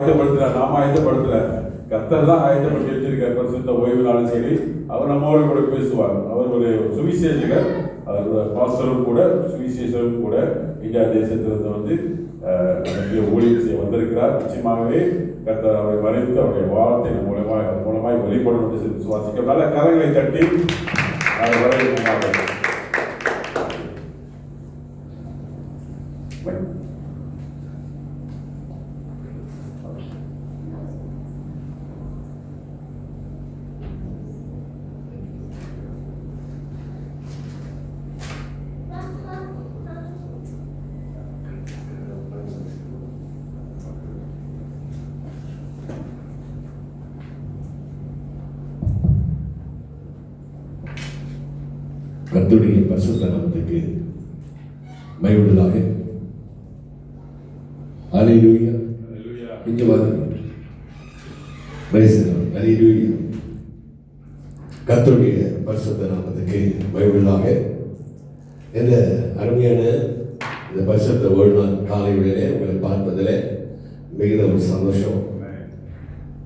ஆயத்தப்படுத்துறார், நாம ஆயத்தப்படுத்தல, கர்த்தர் தான் ஆயத்தப்படுத்தி வச்சிருக்கார். பரிசுத்த ஓய்வுனாலும் சரி, அவர் நம்மோடு கூட பேசுவார். அவர் ஒரு சுவிசேஷகர், அவர் பாஸ்டரும் கூட, சுவிசேஷரும் கூட. இந்தியா தேசத்திலிருந்து வந்து ஊழியம் செய்ய வந்திருக்கிறார். நிச்சயமாகவே கர்த்தர் அவரை மறைத்து அவருடைய வார்த்தை மூலமாய் வெளிப்படும் என்று விசுவாசிக்க நல்ல கரங்களை தட்டி அதை வரைக்கும். கர்த்தருடைய பரிசுத்த நாமத்துக்கு மகிமையுள்ளதாக. ஹல்லேலூயா. இங்க வாருங்க. Praise the lord. ஹல்லேலூயா. கர்த்தருடைய பரிசுத்த நாமத்துக்கு மகிமையுள்ளதாக. இந்த அருமையான இந்த பரிசுத்த ஓய்வு காலை வேளையிலே உங்களை பார்ப்பதில் மிகுந்த ஒரு சந்தோஷம்.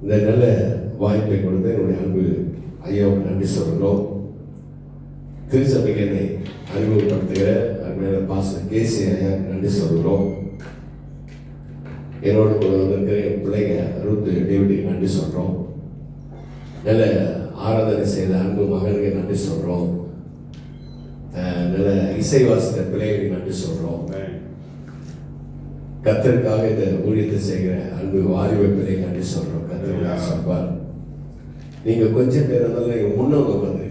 இந்த நல்ல வாய்ப்பை கொடுத்து என்னுடைய அன்பு ஐயாவுக்கு நன்றி சொல்கிறோம். திருச்சபைக்கு என்னை அறிமுகப்படுத்துகிற அருமையான பாஸ்டர் கேசி ஐயா நன்றி சொல்கிறோம். என்னோடு கூட வந்திருக்கிற என் பிள்ளைங்க ரூத் டேவிடுக்கு நன்றி சொல்கிறோம். நல்ல ஆராதனை செய்த அன்பு மகனுக்கு நன்றி சொல்கிறோம். நல்ல இசை வாசித்த பிள்ளைகளுக்கு நன்றி சொல்கிறோம். கர்த்தருக்காக இந்த ஊழியத்தை செய்கிற அன்பு வாலிப பிள்ளைக்கு நன்றி சொல்கிறோம். கர்த்தர் சொல்வார். நீங்கள் கொஞ்சம் பேர் இருந்தாலும் நீங்கள் முன்னே உட்காந்துருங்க.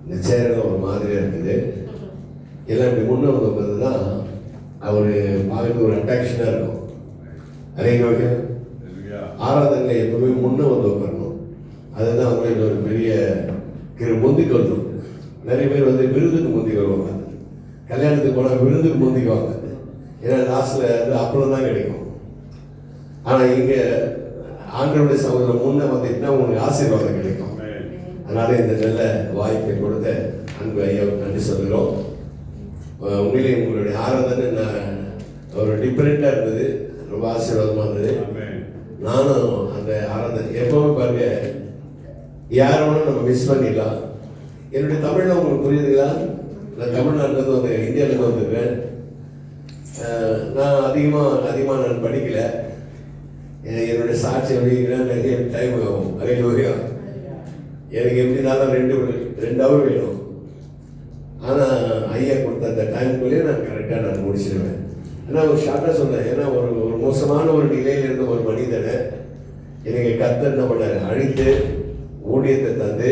இந்த சேரெல்லாம் ஒரு மாதிரியாக இருக்குது. எல்லாம் இப்படி முன்னே உட்காந்து தான் அவர் பார்க்க ஒரு அட்ராக்ஷனாக இருக்கும். அதே நோக்கி ஆராதனை எப்பவுமே முன்னே வந்து உட்காரணும். அதுதான் அவங்களுக்கு ஒரு பெரிய முந்திக்கு வரணும். நிறைய பேர் வந்து விருதுக்கு முந்தி வருவாங்க. கல்யாணத்துக்கு போனால் விருதுக்கு முந்திக்குவாங்க. ஏன்னா லாஸ்ட்டில் வந்து அப்புறம் தான் கிடைக்கும். ஆனால் இங்கே ஆண்டவருடைய சமூகத்தில் முன்னே வந்துட்டுனா உங்களுக்கு ஆசீர்வாதம் கிடைக்கும். அதனால இந்த நல்ல வாய்ப்பை கொடுத்த அன்பு ஐயாவுக்கு நன்றி சொல்கிறோம். உண்மையிலே உங்களுடைய ஆராதனை ஒரு டிஃப்ரெண்ட்டாக இருந்தது, ரொம்ப ஆசீர்வாதமாக இருந்தது. நானும் அந்த ஆராதனை எப்பவுமே பாருங்க, யாரோட நம்ம மிஸ் பண்ணிடலாம். என்னுடைய தமிழில் உங்களுக்கு புரியுதுங்களா? நான் தமிழ்நாட்டிலேருந்து வந்து இந்தியாவிலேருந்து வந்துருக்கேன். நான் அதிகமாக நான் படிக்கலை. என்னுடைய சாட்சி வெளியிட நிறைய டைம் ஆகும். அதே வகையாக எனக்கு எப்படி இருந்தாலும் 2 ஹவர் வேணும். ஆனால் ஐயா கொடுத்த அந்த டைமுக்குள்ளேயே நான் கரெக்டாக முடிச்சிடுவேன். ஆனால் ஒரு ஷார்ட்டாக சொன்னேன். ஏன்னா ஒரு மோசமான ஒரு நிலையில் இருந்த ஒரு மனிதனை எனக்கு கர்த்தர் என்ன பண்ணார், அழித்து ஊழியத்தை தந்து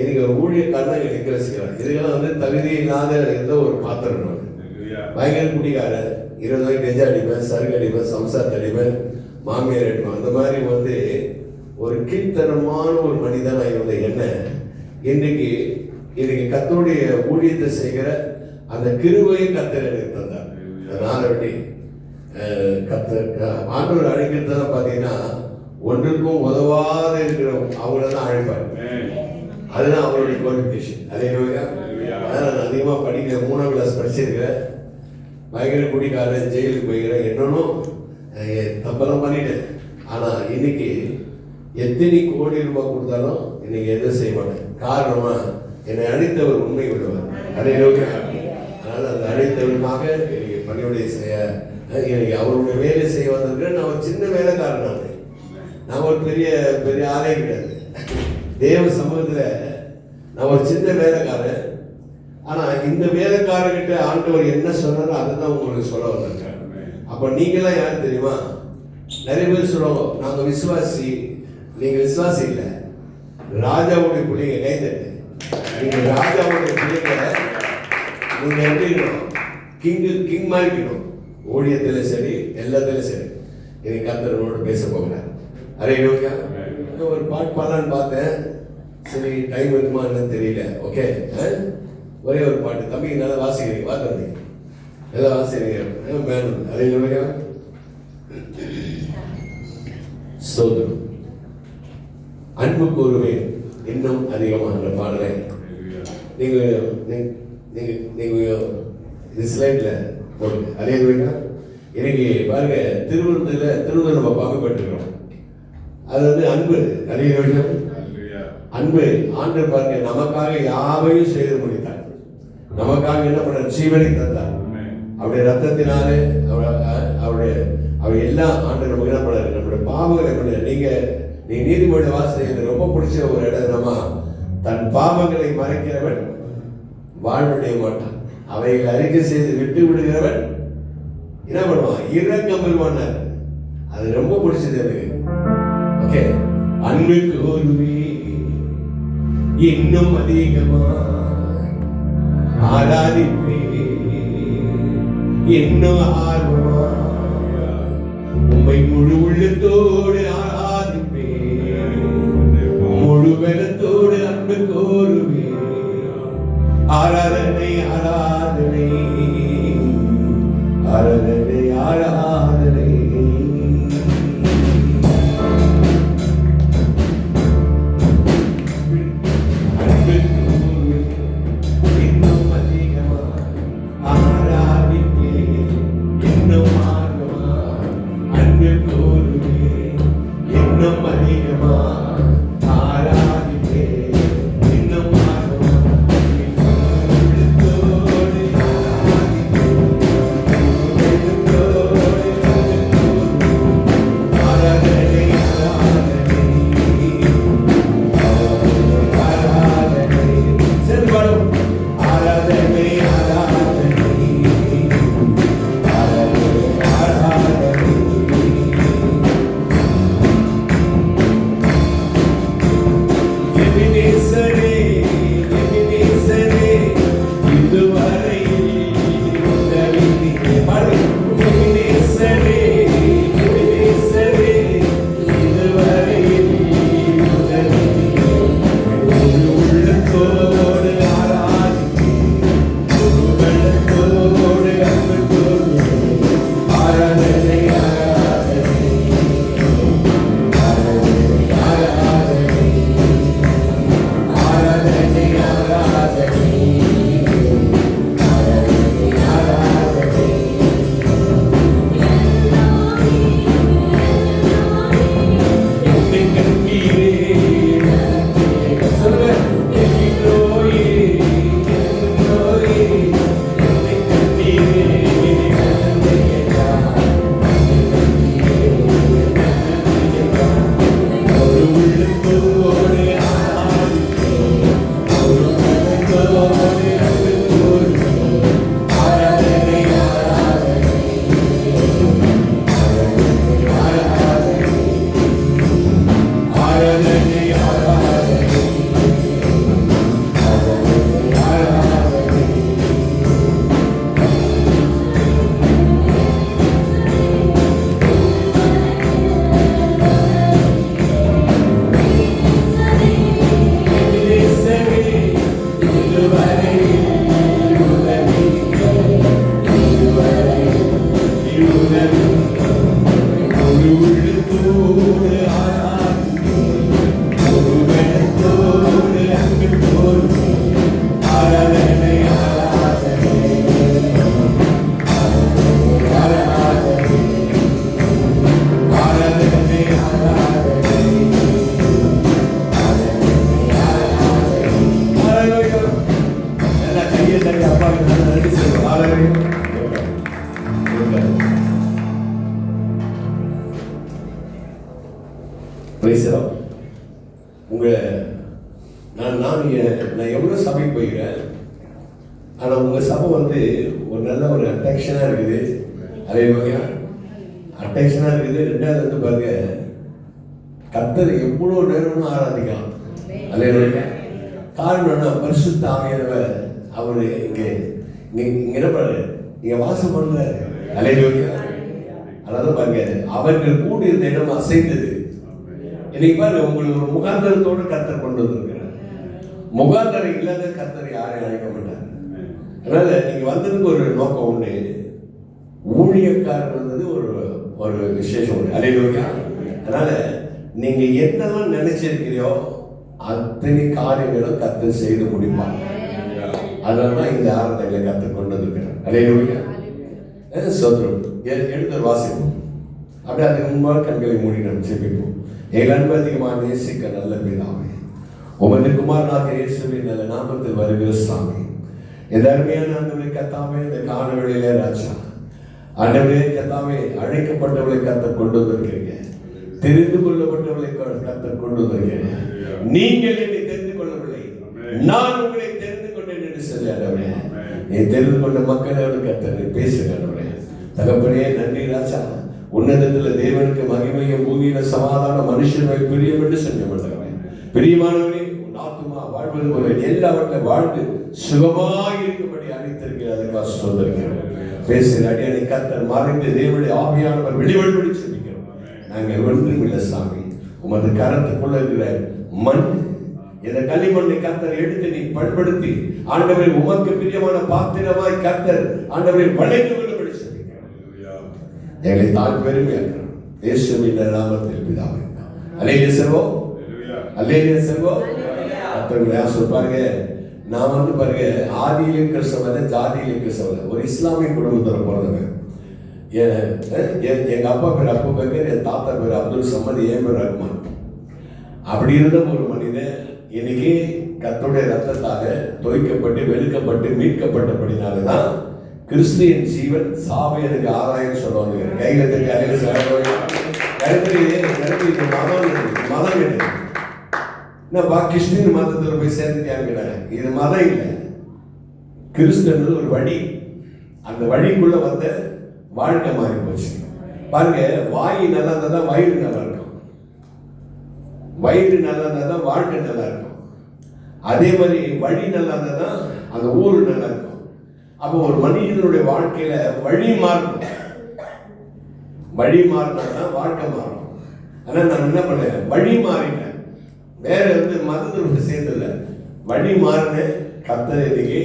எனக்கு ஒரு ஊழியக்காரன் எனக்கு வச்சுக்கிறார். இதுக்கெல்லாம் வந்து தகுதி இல்லாத இருந்த ஒரு பாத்திரம். நான் பயங்கர குடிக்காரன், 20 வயது கெஞ்சா அடிப்பேன், சருகு அடிப்பேன், சம்சாரத்தை அடிப்பேன், மாமியார் அடிப்பேன். அந்த மாதிரி வந்து ஒரு கீழ்த்தனமான ஒரு மனிதனாக இருந்த என்ன இன்னைக்கு கர்த்தருடைய ஊழியத்தை செய்கிற அந்த கிருபையை கர்த்தர் எனக்கு தந்தார். அதனால கர்த்தர் ஆண்டவர் அழைக்கிறதெல்லாம் பார்த்தீங்கன்னா ஒன்றுக்கும் உதவாத இருக்கிற அவங்கள தான் அழைப்பார். அதுதான் அவருடைய குவாலிஃபிகேஷன். அதே அதான் நான் அதிகமாக படிக்கிற 3ஆம் கிளாஸ் படிச்சிருக்கிறேன். பயங்கர குடிக்காரன், ஜெயிலுக்கு போய்க்கிறேன், என்னன்னு தப்பெல்லாம் பண்ணிட்டேன். ஆனால் இன்னைக்கு எத்தனை கோடி ரூபாய் கொடுத்தாலும் இன்னைக்கு எதுவும் செய்ய மாட்டேன். காரணமா என்னை அழைத்தவர் உண்மை உள்ளவர். அதே அதனால அந்த அழைத்தவருக்காக எனக்கு பணியுடைய செய்ய, எனக்கு அவருடைய வேலை செய்ய வந்திருக்கிறேன். நான் ஒரு சின்ன வேலைக்காரன். நான் ஒரு பெரிய பெரிய ஆளே கிடையாது. தேவ சமூகத்தில் நான் ஒரு சின்ன வேலைக்காரன். ஆனால் இந்த வேலைக்காரர்கிட்ட ஆண்டவர் என்ன சொன்னாரோ அதை தான் உங்களுக்கு சொல்ல வந்திருக்கேன். அப்போ நீங்களாம் யார் தெரியுமா? நிறைய பேர் சொல்லுவாங்க, நாங்கள் விசுவாசி. நீங்கள் விசுவாசி இல்லை, ராஜாவுடைய பிள்ளைங்க. கைத்தட்டு. நீங்கள் ராஜாவுடைய பிள்ளைங்க. நீங்கள் எப்படி இருக்கணும்? கிங் மாதிரி இருக்கணும். ஊழியத்தில் சரி, எல்லாத்திலும் சரி. எனக்கு கர்த்தரோட பேச போகிறேன். அரே யோகா ஒரு பாட்டு பாடலான்னு பார்த்தேன். சரி, டைம் இருக்குமா என்னன்னு தெரியல. ஓகே, ஒரே ஒரு பாட்டு. தம்பி நல்லா வாசிக்கிறீங்க, வா தம்பி, நல்லா வாசிக்கிறீங்க. மேனும் அரே யோகா சோதரம் அன்பு கூறுவேன் இன்னும் அதிகமான பாடலை நீங்கள் இது ஸ்லைடில் போடுங்க. அதே இன்னைக்கு பாருங்க, திருவள்ளுவர் நம்ம பங்கு பெற்றுக்கிறோம். அது வந்து அன்பு. அலையிலூயா. அன்பு. ஆண்டவர் பாருங்க, நமக்காக யாவையும் செய்து முடித்தார். நமக்காக என்ன பண்ண, ஜீவனை தந்தார். அவருடைய ரத்தத்தினாலே அவர் எல்லாம் ஆண்டவர் நமக்கு என்ன பண்ணாரு, நம்முடைய பாவங்களை பண்ண. நீங்க நீதிமன்ற வாசனை ரொம்ப பிடிச்ச ஒரு இடம் நம்ம, தன் பாவங்களை மறைக்கிறவன் வாழ்வடைய மாட்டான், அவைகளை அறிக்கை செய்து விட்டு விடுகிறவன் என்ன பண்ணுவான், இரக்கம் பெறுவானார். அது ரொம்ப பிடிச்சது எனக்கு. ஓகே, அன்பு கூறுவே இன்னும் அதிகமா ஆராதிப்பே, இன்னும் ஆர்வமா உம்மை முழு உள்ளத்தோடு ஆராதிப்பே, முழு பலத்தோடு அன்பு கூறுவே. ஆராதனை ஆராதனை ஆராதனை ஆராதனை. நான் எவ்வளோ சபைக்கு போய்க்கிறேன், ஆனால் உங்கள் சபை வந்து ஒரு நல்ல ஒரு அட்ராக்ஷனாக இருக்குது. அதே மாதிரி அட்ராக்ஷனாக இருக்குது. ரெண்டாவது வந்து பாருங்க, கர்த்தர் எவ்வளோ நேரம்னு ஆராதிக்கலாம். அதே மாதிரி காரணம்னா பரிசுத்த ஆவியானவர் அவர் இங்கே என்ன பண்ணுறாரு, இங்கே வாசம் பண்ணுறாரு. அதே மாதிரி அதாவது பாருங்க, அவர்கள் கூடி இருந்த இடம் அசைந்தது. இன்னைக்கு பாருங்க, உங்களுக்கு ஒரு முகாந்தரத்தோடு கர்த்தர் கொண்டு வந்திருக்கிறார். முகாந்தரம் இல்லாத கர்த்தர் யாரையும் அழைக்க மாட்டார். அதனால நீங்க வந்ததுக்கு ஒரு நோக்கம் உண்டு. ஊழியக்காரர் வந்தது ஒரு விசேஷம் உண்டு. அல்லேலூயா. அதனால நீங்க என்னெல்லாம் நினைச்சிருக்கிறீரோ அத்தனை காரியங்களும் கர்த்தர் செய்து முடிப்பார். அதனாலதான் இந்த ஆராதனையில கர்த்தர் கொண்டு வந்திருக்கிறார். அல்லேலூயா. சோதரம் எடுத்து வாசிப்போம். அப்படியே அதுக்கு முன்பாக கண்களை மூடி நாம் ஜெபிப்போம். எங்கள் அன்பு அதிகமாக நேசிக்க நல்ல பிதாவே, உமது குமாரனாக இயேசுவின் நல்ல நாமத்தில் வருகிற சாமி, இந்த அருமையான ஆண்டவரை கத்தாமே, இந்த காணவெளியிலே ராஜா ஆண்டவரே கத்தாமே, அழைக்கப்பட்டவர்களை கத்த கொண்டு வந்திருக்கிறீங்க, தெரிந்து கொள்ளப்பட்டவர்களை கத்த கொண்டு வந்திருக்கிறீங்க. நீங்கள் என்னை தெரிந்து கொள்ளவில்லை, நான் உங்களை தெரிந்து கொண்டேன் என்று சொல்லி ஆண்டவரே, நீ தெரிந்து கொண்ட மக்களோடு கத்த பேசுங்க ஆண்டவரே. தகப்பனே நன்றி ராஜா. உன்னதத்தில் தேவனுக்கு மகிமையும் பூமியில சமாதான மனுஷர்கள் பிரியம் என்று சொல்ல மாட்டாங்க. பிரியமானவரே, உன் ஆத்துமா வாழ்வது போல எல்லாவற்றையும் வாழ்ந்து சுகமாக இருக்கும்படி அழைத்திருக்கிறது. அதுக்காக சொல்லிருக்கிறோம். பேசுகிற அடியானை கர்த்தர் மறைந்து தேவனுடைய ஆவியானவர் வெளிவெளிப்படி சொல்லிக்கிறோம். நாங்கள் ஒன்றுமில்லை சாமி, உமது கரத்துக்குள்ள இருக்கிற மண், இந்த களிமண்ணை கர்த்தர் எடுத்து நீ பண்படுத்தி ஆண்டவரை உமக்கு பிரியமான பாத்திரமாய் கர்த்தர் ஆண்டவரை வளைந்து கொள்ளபடி சொல்லிக்கிறோம். எங்களை தான் பெருமையாக்கிறோம். இயேசுவின் நாமத்தில் பிதாவே. அல்லேலூயா சொல்வோம். அல்லேலூயா சொல்வோம். கர்த்தருடைய சொல்வாங்க. நான் வந்து பாருங்க, ஆதியிலும் கிறிஸ்தவன், ஜாதியிலும் கிறிஸ்தவன், ஒரு இஸ்லாமிய குடும்பத்தில் பிறந்தவன். எங்க அப்பா பேர் அப்பு பக்கர், என் தாத்தா பேர் அப்துல் சமத், என் பேர் ரஹ்மான். அப்படி இருந்த ஒரு மனிதன் இன்னைக்கு கர்த்தருடைய ரத்தத்தால தோய்க்கப்பட்டு வெளுக்கப்பட்டு மீட்கப்பட்டபடினால்தான் கிறிஸ்தியன் ஜீவன் சாவையனுக்கு ஆதாயம் சொல்லுவாங்க. கையில மதம் என்ன? என்னப்பா கிறிஸ்டின் மதத்தில் போய் சேர்ந்துட்டாங்க. இது மதம் இல்லை, கிறிஸ்தவன் ஒரு வழி. அந்த வழிக்குள்ள வந்த வாழ்க்கை மாறி போச்சு. பாருங்க, வாய் நல்லா இருந்தா தான் வயிறு நல்லா இருக்கும், வயிறு நல்லா இருந்தா தான் வாழ்க்கை நல்லா இருக்கும். அதே மாதிரி வழி நல்லா இருந்தா தான் அந்த ஊர் நல்லா இருக்கும். அப்போ ஒரு மனிதனுடைய வாழ்க்கையில வழி மாறணும், வழி மாறினா தான் வாழ்க்கை மாறும். ஆனால் நான் என்ன பண்ணேன், வழி மாறினேன். வேற வந்து மதத்தில் சேர்ந்ததில்லை, வழி மாறினேன். கர்த்தர் இன்னைக்கு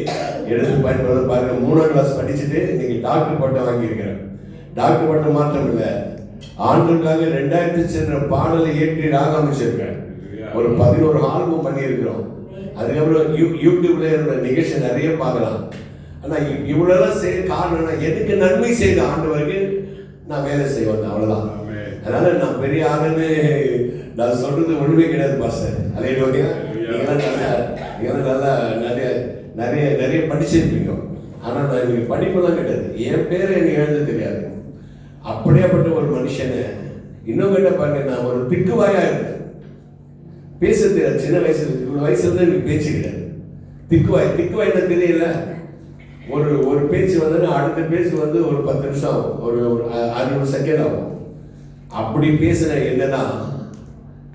எடுத்து பயன்படுத்த பாருங்க. 3ஆம் கிளாஸ் படிச்சுட்டு இன்னைக்கு டாக்டர் பட்டம் வாங்கியிருக்கிறேன். டாக்டர் பட்டம் மாற்றம் இல்லை, ஆண்டுக்காக 2000 சென்ற பாடலை ஏற்றி ராகம் அமைச்சிருக்கேன். ஒரு 11 ஆல்பம் பண்ணியிருக்கிறோம். அதுக்கப்புறம் யூடியூப்ல என்னோட நிகழ்ச்சி நிறைய பார்க்கலாம். ஆனால் இவ்வளோலாம் செய்ய காரணம், எதுக்கு நன்மை செய்த ஆண்டவருக்கு நான் வேலை செய்வேன், அவ்வளோதான். அதனால நான் பெரிய ஆளுன்னு நான் சொல்றது ஒண்ணுமே கிடையாது பாஸ்டர். அல்லேலூயா. நீங்களாம் நல்லா நிறைய நிறைய நிறைய படிச்சிருப்பீங்க. ஆனா நான் எனக்கு படிப்பெல்லாம் கிடையாது, என் பேரை எனக்கு எழுத தெரியாது. அப்படியேப்பட்ட ஒரு மனுஷனை இன்னும் கேட்ட பாருங்க, நான் ஒரு திக்குவாயா இருந்தேன், பேச தெரியாது. சின்ன வயசுல, இவ்வளவு வயசுல தான் எனக்கு பேச்சு கிடையாது. திக்குவாய் என்ன தெரியல. ஒரு பேச்சு வந்து அடுத்த பேச்சு வந்து ஒரு 10 நிமிஷம் ஆகும், ஒரு 60 செகண்ட் ஆகும். அப்படி பேசுன என்னதான்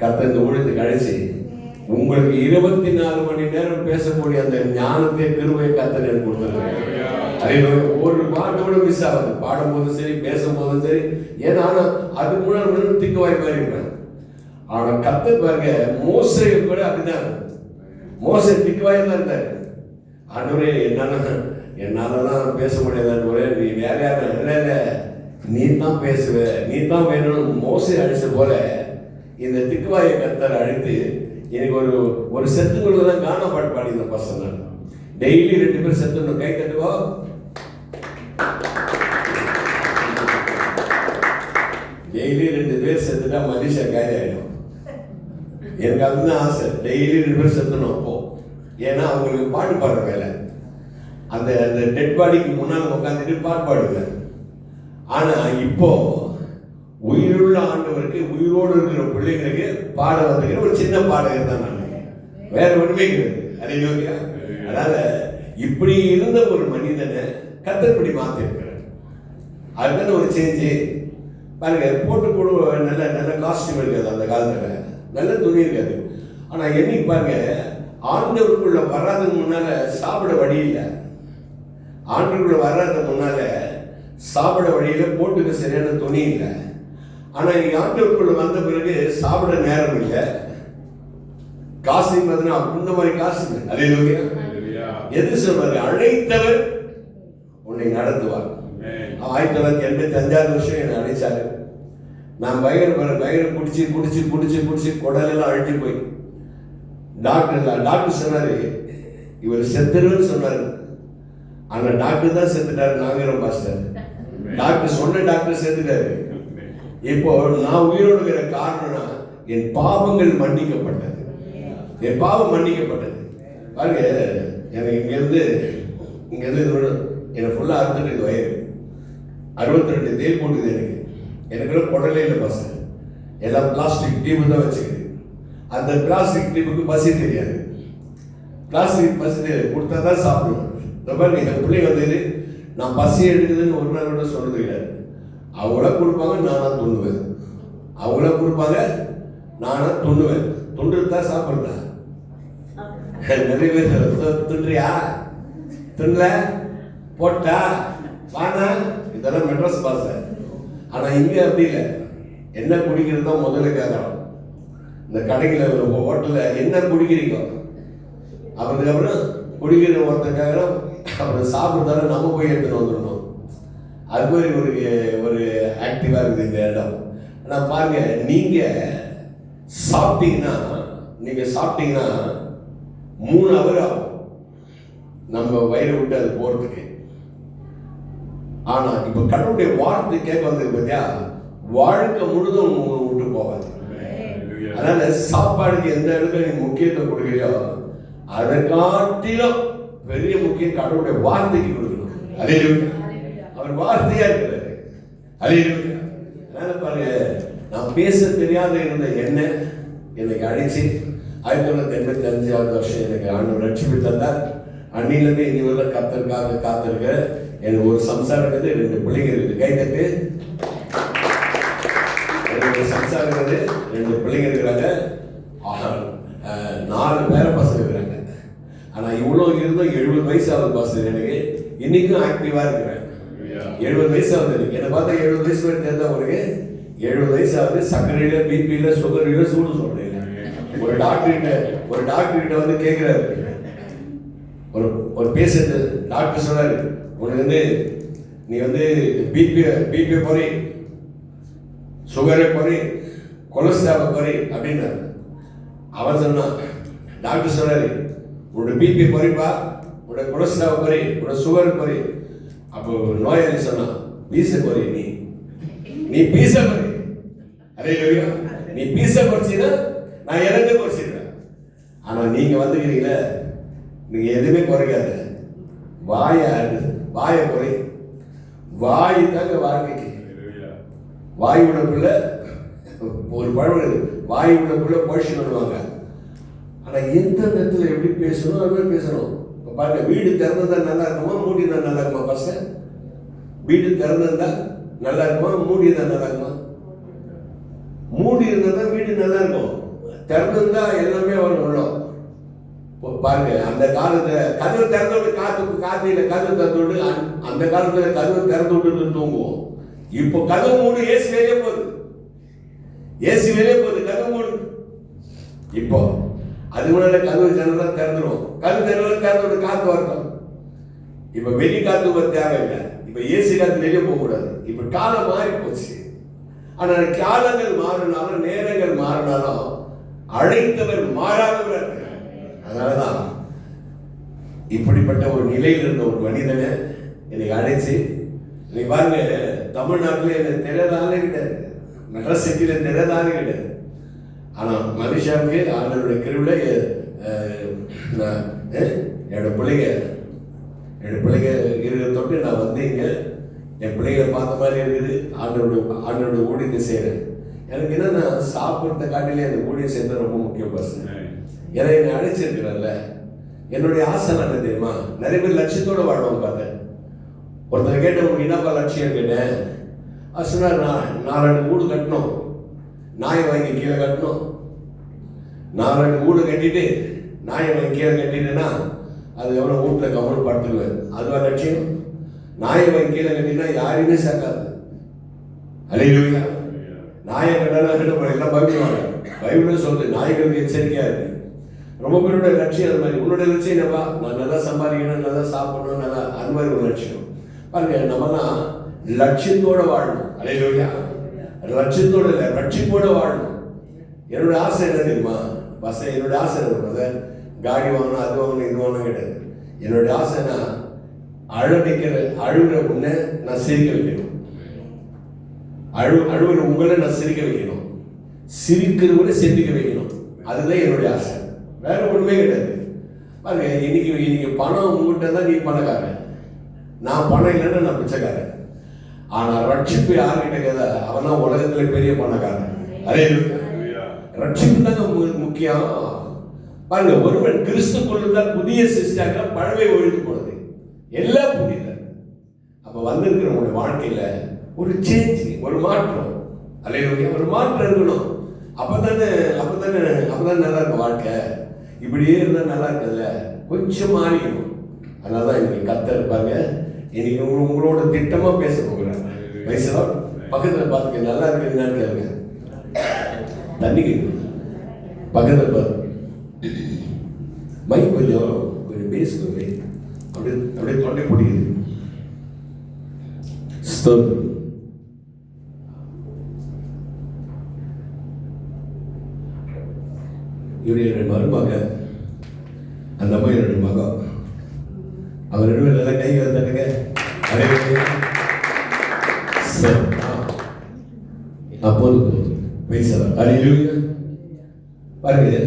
கர்த்தர் இந்த ஊழியத்தை கழிச்சு உங்களுக்கு 24 மணி நேரம் பேசக்கூடிய அந்த ஞானத்தை கிருபையை கர்த்தர் எனக்கு கொடுத்துருக்காங்க. ஒரு பாட்டோட மிஸ் ஆகுது, பாடும்போதும் சரி பேசும்போதும் சரி. ஏன்னா அதுக்கு முன்னாடி திக்குவாய் மாதிரி இருப்பேன். ஆனா கர்த்தர் பாருங்க, மோசே கூட அப்படிதான். மோசே திக்குவாய் தான் இருந்தாரு. ஆண்டவரே என்னாலதான் பேச முடியாது, நீ வேற யாரும் இல்லை, நீ தான் பேசுவ, நீ தான் வேணும்னு மோசே அழிச்ச போல இந்த திக்குவாயை கர்த்தர் அழைத்து எனக்கு ஒரு செத்துங்களுக்கு தான் கானா பாட்டு பாடியிருந்தேன் பசங்க. டெய்லி 2 பேர் செத்துணும், கை தட்டுவா. டெய்லி 2 பேர் செத்துட்டா மனுஷா காய் ஆயிடும். எனக்கு அதுதான் ஆசை, டெய்லி 2 பேர் செத்துணும். அப்போ ஏன்னா அவங்களுக்கு பாட்டு பாடுற வேலை. அந்த டெட் பாடிக்கு முன்னால் உட்காந்துட்டு பாட்டு பாடுவேன். ஆனா இப்போ உயிருள்ள ஆண்டவருக்கு, உயிரோடு இருக்கிற பிள்ளைங்களுக்கு பாட வந்துக்கிற ஒரு சின்ன பாடகர் தான் நான், வேற ஒண்ணுமே கிடையாது. அல்லேலூயா. அதனால இப்படி இருந்த ஒரு மனிதனை கர்த்தர் இப்படி மாத்திருக்கிறார். அதுதான ஒரு சேஞ்சு. பாருங்க, போட்டு போடுவ நல்ல நல்ல காஸ்டியூம் இருக்காது அந்த காலத்துல, நல்ல துணி இருக்காது. ஆனா என்னைக்கு பாருங்க, ஆண்டவருக்குள்ள வராதுக்கு முன்னால சாப்பிட வழி இல்லை. ஆண்டவருக்குள்ள வராத முன்னால சாப்பிட வழியில போட்டுக்க சரியான துணி இல்லை. ஆனா இன்னைக்கு ஆண்டவருக்குள்ள வந்த பிறகு சாப்பிட நேரம் இல்லை, காசு பார்த்தீங்கன்னா அந்த மாதிரி காசு இல்லை. அல்லேலூயா. எது சொல்றாரு, அழைத்தவர் உன்னை நடத்துவார். 1985 வருஷம் என்னை அழைச்சாரு. நான் பயங்கர குடிச்சு குடிச்சு குடிச்சு குடிச்சு குடலெல்லாம் அழைச்சி போய் டாக்டர் சொன்னாரு, இவர் செத்துருன்னு சொன்னாரு. ஆனா டாக்டர் தான் செத்துட்டாரு, நாங்கிறோம் பாஸ்டர். டாக்டர் சொன்ன டாக்டர் சேர்த்துட்டாரு. இப்போ நான் உயிரோடு இருக்கிற காரணம்னா என் பாவங்கள் மன்னிக்கப்பட்டது. என் பாவம் மன்னிக்கப்பட்டது. பாருங்க, எனக்கு இங்கேருந்து எனக்கு ஃபுல்லாக 62 வயது, 62 தேல் போட்டுது. எனக்கு குடலே இல்லை பஸ், எல்லாம் பிளாஸ்டிக் டியூப் தான் வச்சுக்குது. அந்த பிளாஸ்டிக் டியூபுக்கு பசி தெரியாது. பிளாஸ்டிக் பசி தெரியாது, கொடுத்தா தான் சாப்பிடுவேன். இந்த மாதிரி என் பிள்ளை வந்தது நான் பசி எடுக்குதுன்னு ஒரு நாள் கூட சொன்னது கிடையாது. அவங்கள கொடுப்பாங்க, நானா துண்ணுவேன். அவங்கள கொடுப்பாங்க, நானா துண்ணுவேன். துண்டுதான் தான் சாப்பிட்றேன். நிறைய பேர் துன்றியா துண்ணல போட்டா வானா, இதெல்லாம் மெட்ராஸ் பாச. ஆனா இங்க அப்படி இல்லை. என்ன குடிக்கிறது தான் முதல்ல கேட்கலாம். இந்த கடையில் ஹோட்டல்ல என்ன குடிக்கிறீங்க, அதுக்கப்புறம் குடிக்கிற ஒருத்தர் கேட்கறோம், அப்புறம் சாப்பிட்றதால நம்ம போய் எடுத்துன்னு வந்துடணும். அது மாதிரி ஒரு ஆக்டிவா இருக்குது இந்த இடம். ஆனால் பாருங்க, நீங்க சாப்பிட்டீங்கன்னா 3 ஹவர் ஆகும் நம்ம வயிறு விட்டு அது போறதுக்கு. ஆனா இப்ப கடவுளுடைய வார்த்தை கேட்க வந்தது பார்த்தியா, வாழ்க்கை முழுதும் விட்டு போகாது. அதனால சாப்பாடுக்கு எந்த இடத்துல நீ முக்கியத்துவம் கொடுக்குறியோ அதை காட்டிலும் பெரிய முக்கியம் கடவுளுடைய வார்த்தைக்கு கொடுக்கணும். அல்லேலூயா. அவர் வார்த்தையா இருக்கிறாரு. அல்லேலூயா. அதனால பாருங்க, நான் பேச தெரியாத இருந்த என்னை அழைச்சி 1985 வருஷம் எனக்கு ஆண்டவர் ரட்சிப்பு தந்தார். அன்னிலிருந்து இனி வரை கர்த்தருக்காக காத்திருக்க எனக்கு ஒரு சம்சாரம் இருக்குது, 2 பிள்ளைங்க இருக்குது. கை தட்டு. எனக்கு சம்சாரம் இருக்குது, 2 பிள்ளைங்க இருக்கிறாங்க, 4 பேர பசங்க இருக்கிறாங்க. ஆனா இவ்வளவு இருந்தும் 70 வயசு ஆகுது பசங்க. எனக்கு இன்னைக்கும் ஆக்டிவா இருக்கிறேன். 70 வயசு ஆகுது எனக்கு. என்னை பார்த்தா 70 வயசு வரை தெரிஞ்சா உங்களுக்கு 70 வயசு ஆகுது. சர்க்கரையில, பிபியில, சுகரில சூடு சொல்றேன். ஒரு டாக்டர் வந்து கேட்கிறாரு, ஒரு பேஷண்ட் டாக்டர் சொல்றாரு, உனக்கு நீ பிபி குறை, சுகரை குறை, கொலஸ்ட்ராலை குறை அப்படின்னாரு. அவன் சொன்னான், டாக்டர் சொல்றாரு, உன்னோட பிபி குறைப்பா, உன்னோட கொலஸ்ட்ரால் குறை, உன்னோட சுகர் குறை. அப்போ நோயாளி சொன்னான், பீச குறை, நீ பீச குறை. அதே நீ பீச குறைச்சினா நான் இறந்து குறைச்சிடுறேன். ஆனா நீங்க வந்துக்கிறீங்களே, நீங்க எதுவுமே குறைக்காத, வாய குறை. வாய் தாங்க வாழ்க்கைக்கு. வாய் உள்ள ஒரு பழம், வாய் உள்ள போஷன் பண்ணுவாங்க. ஆனா எந்த நேரத்தில் எப்படி பேசணும் அது மாதிரி பேசணும். இப்போ பாருங்க, வீடு திறந்தா நல்லா இருக்குமா, மூடினா நல்லா இருக்குமா? பசங்க, வீடு திறந்தா நல்லா இருக்குமா, மூடினா நல்லா இருக்குமா? மூடி இருந்தா வீடு நல்லா இருக்கும், திறந்திருந்தா எல்லாமே வரும் உள்ள. பாருங்க, அந்த காலத்துல கதவு திறந்து விட்டு காத்து இல்லை, கதவு திறந்து விட்டு, அந்த காலத்துல கதவு திறந்து விட்டு தூங்குவோம். இப்போ கதவு மூடு, ஏசி வெளியே போகுது, கதவு மூடு. இப்போ அது முன்னாடி கதவு ஜன்னலாம் திறந்துடும், கதவு ஜன்னலாம் திறந்து விட்டு காத்து வரட்டும். இப்ப வெளி காத்து வர தேவையில்லை, இப்ப ஏசி காத்து வெளியே போக கூடாது. இப்ப காலம் மாறி போச்சு. ஆனா காலங்கள் மாறினாலும், நேரங்கள் மாறினாலும் அழைத்தவர் மாறாதவர். அதனாலதான் இப்படிப்பட்ட ஒரு நிலையில் இருந்த ஒரு மனிதனை என்னை அழைச்சு, நீ பாருங்க, தமிழ்நாட்டில் என்ன தெரியாதாலே கிடையாது, மெட்ராஸ் சிட்டியில தெரியாதாலே கிடையாது. ஆனா மனுஷாவுக்கு ஆண்டவருடைய கிருபையில என்னோட பிள்ளைங்க இருக்கிற தொட்டு நான் வந்து இங்க என் பிள்ளைகளை பார்த்த மாதிரி இருக்குது. ஆண்டவருடைய ஊழியத்தை செய்யறேன். எனக்கு என்னன்னா, சாப்பிட்றத காட்டிலே அந்த ஊழியம் செய்யறது ரொம்ப முக்கியம் பசங்க. ஏன்னா என்னை அழைச்சிருக்கிறல்ல, என்னுடைய ஆசை என்ன தெரியுமா? நிறைய பேர் லட்சியத்தோட வாழ்வாங்க பார்த்தேன். ஒருத்தர் கேட்ட, உங்களுக்கு என்னப்பா லட்சியம் கேட்டேன். அது சொன்னார், நான் 4 வீடு கட்டணும், நாயை வாங்கி கீழே கட்டணும். 4 வீடு கட்டிட்டு நாயை வாங்கி கீழே கட்டிட்டேன்னா அது எவ்வளோ வீட்டில் கவனம் படுத்துக்குவேன். அதுவா லட்சியம்? நாயை வாங்கி கீழே கட்டினா யாரையுமே சேர்க்காது. அல்லேலூயா. நாயை கட்டாலும் எல்லாம் பயப்படுவாங்க. பைபிள் சொல்லுது, நாய்களுக்கு எச்சரிக்கையா இருக்கு. ரொம்ப பேருடைய லட்சியம் அது மாதிரி. உன்னுடைய லட்சியம் என்னப்பா? நான் நல்லா சம்பாதிக்கணும், நல்லா சாப்பிடணும், நல்லா, அது மாதிரி ஒரு லட்சியம். பாருங்க, நம்மலாம் லட்சியத்தோட வாழணும். அல்லேலூயா. லட்சியத்தோட இல்லை, ரட்சிப்போட வாழணும். என்னோட ஆசை என்ன தெரியுமா பசங்க? என்னோட ஆசை என்ன? காடி வாங்கணும், அது வாங்கணும், இது வாங்கணும் கிடையாது. என்னோட ஆசைனா அழுகிற உன்னை நான் சிரிக்க வைக்கணும். அழுவுற உங்களை நான் சிரிக்க வைக்கணும், சிரிக்கிறவங்களை சிந்திக்க வைக்கணும். அதுதான் என்னுடைய ஆசை, வேற ஒண்ணுமே கிடையாது. பாருங்க, இன்னைக்கு பணம் உங்ககிட்ட தான் நீ பணக்காரன், நான் பணம் இல்லைன்னா நான் பிச்சைக்காரன். ஆனா ரட்சிப்பு யார்கிட்ட கேதா, அவன் தான் உலகத்துல பெரிய பணக்காரன். அதே ரட்சிப்பு தாங்க முக்கியம். பாருங்க, ஒருவன் கிறிஸ்துக்குள்ள தான் புதிய சிஸ்டாக பழமை ஒழித்து போனது, எல்லாம் புதியது. அப்ப வந்திருக்கிற உங்களுடைய வாழ்க்கையில ஒரு சேஞ்ச், ஒரு மாற்றம், அல்லேலூயா, ஒரு மாற்றம் இருக்கணும். அப்பதானே நல்லா இருக்கும் வாழ்க்கை. இப்படியே இருந்தா நல்லா இருக்குல்ல, கொஞ்சம் மாறிக்கணும். அதனாலதான் இன்னைக்கு கர்த்தர் இருப்பாங்க, இன்னைக்கு உங்களோட திட்டமா பேச போகிறாங்க. வயசுல பக்கத்துல பாத்துக்க, நல்லா இருக்குன்னு கேளுங்க, தண்ணி பக்கத்துல பாரு, மைக் கொஞ்சம் பேசுங்க, அப்படியே தொண்டை பிடிக்குது. இவரு என்னுடைய மருமக, அந்த அம்மா என்னுடைய மகம். அவர் ரெண்டு பேரும் நல்லா கை தட்டுங்க. அப்போ பேசலாம். பாருங்க,